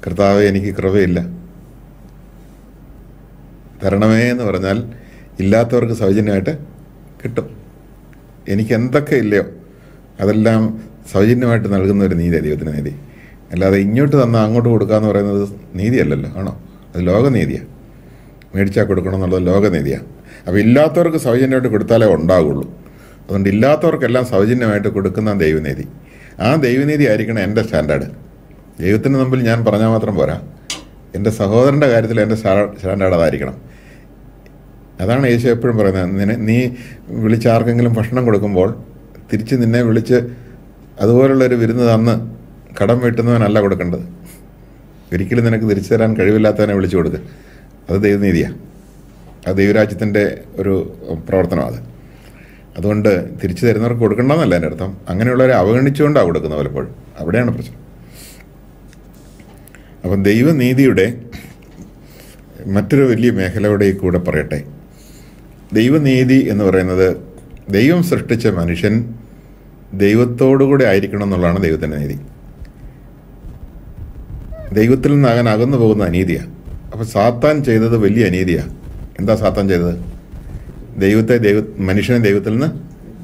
കർത്താവേ, എനിക്ക് കൃപയില്ല, തരണമേ എന്ന് പറഞ്ഞാൽ ഇല്ലാത്തവർക്ക് സൗജന്യമായിട്ട് കിട്ടും. എനിക്ക് എന്തൊക്കെ ഇല്ലയോ അതെല്ലാം സൗജന്യമായിട്ട് നൽകുന്ന ഒരു നീതിയാണ് ദൈവത്തിൻ്റെ നീതി. അല്ലാതെ ഇങ്ങോട്ട് തന്നാൽ അങ്ങോട്ട് കൊടുക്കാമെന്ന് പറയുന്നത് നീതിയല്ലല്ലോ, ആണോ? അത് ലോകനീതിയാണ്. മേടിച്ചാൽ കൊടുക്കണം എന്നുള്ളത് ലോകനീതിയാണ്. അപ്പോൾ ഇല്ലാത്തവർക്ക് സൗജന്യമായിട്ട് കൊടുത്താലേ ഉണ്ടാകുള്ളൂ. അതുകൊണ്ട് ഇല്ലാത്തവർക്കെല്ലാം സൗജന്യമായിട്ട് കൊടുക്കുന്ന ദൈവനീതി, ആ ദൈവനീതി ആയിരിക്കണം എൻ്റെ സ്റ്റാൻഡേർഡ്. ദൈവത്തിന് മുമ്പിൽ ഞാൻ പറഞ്ഞാൽ മാത്രം പോരാ, എൻ്റെ സഹോദരൻ്റെ കാര്യത്തിൽ എൻ്റെ സ്റ്റാൻഡേർഡ് അതായിരിക്കണം. അതാണ് യേശു എപ്പോഴും പറയുന്നത്. നീ വിളിച്ച് ആർക്കെങ്കിലും ഭക്ഷണം കൊടുക്കുമ്പോൾ തിരിച്ച് നിന്നെ വിളിച്ച് അതുപോലുള്ളൊരു വിരുന്ന് തന്ന് കടം വീട്ടുന്നവനല്ല കൊടുക്കേണ്ടത്. ഒരിക്കലും നിനക്ക് തിരിച്ചു തരാൻ കഴിവില്ലാത്തവനെ വിളിച്ചു കൊടുക്കുക. അത് ദൈവനീതിയാണ്, അത് ദൈവരാജ്യത്തിൻ്റെ ഒരു പ്രവർത്തനമാണ്. അതുകൊണ്ട് തിരിച്ചു തരുന്നവർക്ക് കൊടുക്കണമെന്നല്ല എൻ്റെ അർത്ഥം. അങ്ങനെയുള്ളവരെ അവഗണിച്ചുകൊണ്ടാണ് കൊടുക്കുന്നത് പലപ്പോഴും. അവിടെയാണ് പ്രശ്നം. അപ്പം ദൈവനീതിയുടെ മറ്റൊരു വലിയ മേഖലയുടെ കൂടെ പറയട്ടെ. ദൈവനീതി എന്ന് പറയുന്നത് ദൈവം സൃഷ്ടിച്ച മനുഷ്യൻ ദൈവത്തോടുകൂടെ ആയിരിക്കണം എന്നുള്ളതാണ് ദൈവത്തിൻ്റെ നീതി. ദൈവത്തിൽ നിന്നാകാൻ അകന്നു പോകുന്ന അനീതിയാണ്. അപ്പോൾ സാത്താൻ ചെയ്തത് വലിയ അനീതിയാണ്. എന്താ സാത്താൻ ചെയ്തത്? മനുഷ്യനെ ദൈവത്തിൽ നിന്ന്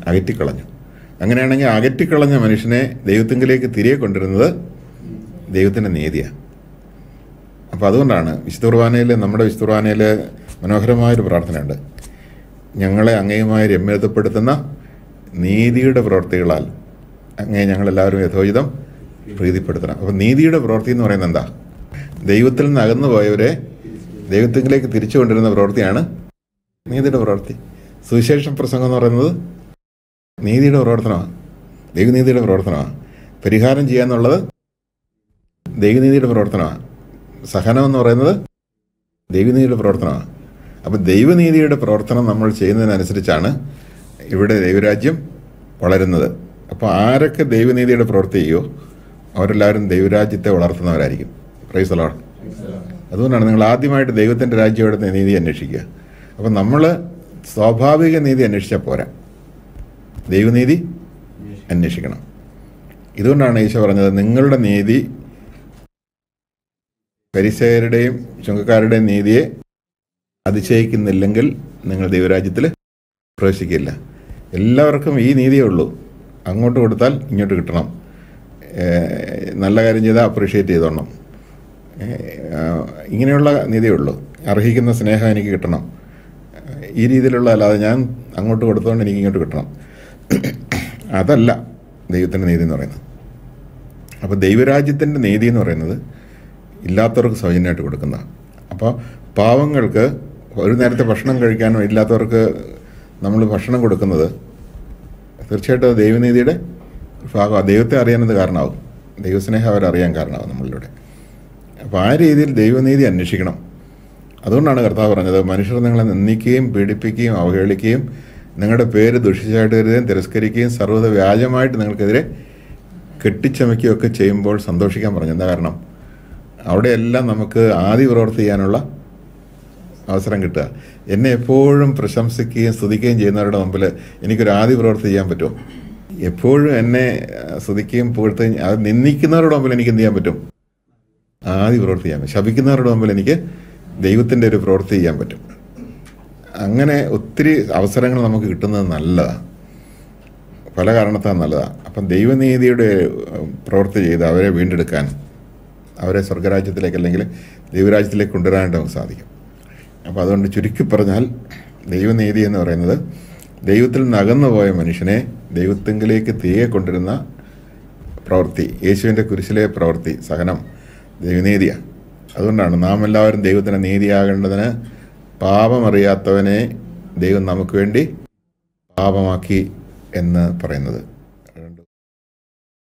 അകറ്റിക്കളഞ്ഞു. അങ്ങനെയാണെങ്കിൽ അകറ്റിക്കളഞ്ഞ മനുഷ്യനെ ദൈവത്തിങ്കിലേക്ക് തിരികെ കൊണ്ടുവരുന്നത് ദൈവത്തിൻ്റെ നീതിയാണ്. അപ്പോൾ അതുകൊണ്ടാണ് നമ്മുടെ വിശുദ്ധ കുർബാനയിൽ മനോഹരമായൊരു പ്രാർത്ഥനയുണ്ട്. ഞങ്ങളെ അങ്ങയുമായി രമ്യതപ്പെടുത്തുന്ന നീതിയുടെ പ്രവൃത്തികളാൽ അങ്ങേ ഞങ്ങളെല്ലാവരും യഥോചിതം പ്രീതിപ്പെടുത്തണം. അപ്പോൾ നീതിയുടെ പ്രവൃത്തി എന്ന് പറയുന്നത് എന്താ? ദൈവത്തിൽ നിന്ന് അകന്നു പോയവരെ ദൈവത്തിലേക്ക് തിരിച്ചു കൊണ്ടിരുന്ന പ്രവൃത്തിയാണ് നീതിയുടെ പ്രവൃത്തി. സുവിശേഷ പ്രസംഗം എന്ന് പറയുന്നത് നീതിയുടെ പ്രവർത്തനമാണ്, ദൈവനീതിയുടെ പ്രവർത്തനമാണ്. പരിഹാരം ചെയ്യാന്നുള്ളത് ദൈവനീതിയുടെ പ്രവർത്തനമാണ്. സഹനം എന്ന് പറയുന്നത് ദൈവനീതിയുടെ പ്രവർത്തനമാണ്. അപ്പോൾ ദൈവനീതിയുടെ പ്രവർത്തനം നമ്മൾ ചെയ്യുന്നതിനനുസരിച്ചാണ് ഇവിടെ ദൈവരാജ്യം വളരുന്നത്. അപ്പോൾ ആരൊക്കെ ദൈവനീതിയുടെ പ്രവൃത്തി ചെയ്യുമോ അവരെല്ലാവരും ദൈവരാജ്യത്തെ വളർത്തുന്നവരായിരിക്കും. Praise the Lord. അതുകൊണ്ടാണ് നിങ്ങൾ ആദ്യമായിട്ട് ദൈവത്തിൻ്റെ രാജ്യത്തെ നീതി അന്വേഷിക്കുക. അപ്പം നമ്മൾ സ്വാഭാവിക നീതി അന്വേഷിച്ചാൽ പോരാ, ദൈവനീതി അന്വേഷിക്കണം. ഇതുകൊണ്ടാണ് ഈശോ പറഞ്ഞത്, നിങ്ങളുടെ നീതി ഫരിസേയരുടെയും ചുങ്കക്കാരുടെയും നീതിയെ അതിശയിക്കുന്നില്ലെങ്കിൽ നിങ്ങൾ ദൈവരാജ്യത്തിൽ പ്രവേശിക്കില്ല. എല്ലാവർക്കും ഈ നീതിയേ ഉള്ളൂ. അങ്ങോട്ട് കൊടുത്താൽ ഇങ്ങോട്ട് കിട്ടണം, നല്ല കാര്യം ചെയ്താൽ അപ്രീഷിയേറ്റ് ചെയ്തോണം, ഇങ്ങനെയുള്ള നീതിയേ ഉള്ളൂ. അർഹിക്കുന്ന സ്നേഹം എനിക്ക് കിട്ടണം, ഈ രീതിയിലുള്ള, അല്ലാതെ ഞാൻ അങ്ങോട്ട് കൊടുത്തുകൊണ്ട് എനിക്ക് ഇങ്ങോട്ട് കിട്ടണം, അതല്ല ദൈവത്തിൻ്റെ നീതി എന്ന് പറയുന്നത്. അപ്പോൾ ദൈവരാജ്യത്തിൻ്റെ നീതി എന്ന് പറയുന്നത് ഇല്ലാത്തവർക്ക് സൗജന്യമായിട്ട് കൊടുക്കുന്നതാണ്. അപ്പോൾ പാവങ്ങൾക്ക് ഒരു നേരത്തെ ഭക്ഷണം കഴിക്കാനോ ഇല്ലാത്തവർക്ക് നമ്മൾ ഭക്ഷണം കൊടുക്കുന്നത് തീർച്ചയായിട്ടും ദൈവനീതിയുടെ ഭാഗം ദൈവത്തെ അറിയാനത് കാരണമാവും, ദൈവസ്നേഹം അവരറിയാൻ കാരണമാവും നമ്മളിലൂടെ. അപ്പോൾ ആ രീതിയിൽ ദൈവനീതി അന്വേഷിക്കണം. അതുകൊണ്ടാണ് കർത്താവ് പറഞ്ഞത്, മനുഷ്യർ നിങ്ങളെ നിന്ദിക്കുകയും പീഡിപ്പിക്കുകയും അവഹേളിക്കുകയും നിങ്ങളുടെ പേര് ദുഷിച്ചായിട്ട് കരുതുകയും തിരസ്കരിക്കുകയും സർവ്വത വ്യാജമായിട്ട് നിങ്ങൾക്കെതിരെ കെട്ടിച്ചമയ്ക്കുകയൊക്കെ ചെയ്യുമ്പോൾ സന്തോഷിക്കാൻ പറഞ്ഞു. എന്താ കാരണം? അവിടെയെല്ലാം നമുക്ക് ആദി പ്രവൃത്തി ചെയ്യാനുള്ള അവസരം കിട്ടുക. എന്നെ എപ്പോഴും പ്രശംസിക്കുകയും സ്തുതിക്കുകയും ചെയ്യുന്നവരുടെ മുമ്പിൽ എനിക്കൊരു ആദി പ്രവൃത്തി ചെയ്യാൻ പറ്റും. എപ്പോഴും എന്നെ സ്തുതിക്കുകയും പുകഴ്ത്തുകയും അത് നിന്ദിക്കുന്നവരുടെ മുമ്പിൽ എനിക്ക് എന്ത് ചെയ്യാൻ പറ്റും? ആദി പ്രവൃത്തി ചെയ്യാൻ പറ്റും. ശപിക്കുന്നവരുടെ മുമ്പിൽ എനിക്ക് ദൈവത്തിൻ്റെ ഒരു പ്രവൃത്തി ചെയ്യാൻ പറ്റും. അങ്ങനെ ഒത്തിരി അവസരങ്ങൾ നമുക്ക് കിട്ടുന്നത് നല്ലതാണ്, പല കാരണത്താൽ നല്ലതാണ്. അപ്പം ദൈവനീതിയുടെ പ്രവൃത്തി ചെയ്ത് അവരെ വീണ്ടെടുക്കാൻ, അവരെ സ്വർഗരാജ്യത്തിലേക്ക് അല്ലെങ്കിൽ ദൈവരാജ്യത്തിലേക്ക് കൊണ്ടുവരാനായിട്ട് നമുക്ക് സാധിക്കും. അപ്പോൾ അതുകൊണ്ട് ചുരുക്കി പറഞ്ഞാൽ ദൈവനീതി എന്ന് പറയുന്നത് ദൈവത്തിൽ നിന്ന് അകന്നു പോയ മനുഷ്യനെ ദൈവത്തെങ്കിലേക്ക് തിരികെ കൊണ്ടുവരുന്ന പ്രവൃത്തി, യേശുവിൻ്റെ കുരിശിലെ പ്രവൃത്തി, സഹനം ദൈവനീതിയാണ്. അതുകൊണ്ടാണ് നാം എല്ലാവരും ദൈവത്തിന് നീതിയാകേണ്ടതിന് പാപമറിയാത്തവനെ ദൈവം നമുക്ക് വേണ്ടി പാപമാക്കി എന്ന് പറയുന്നത്.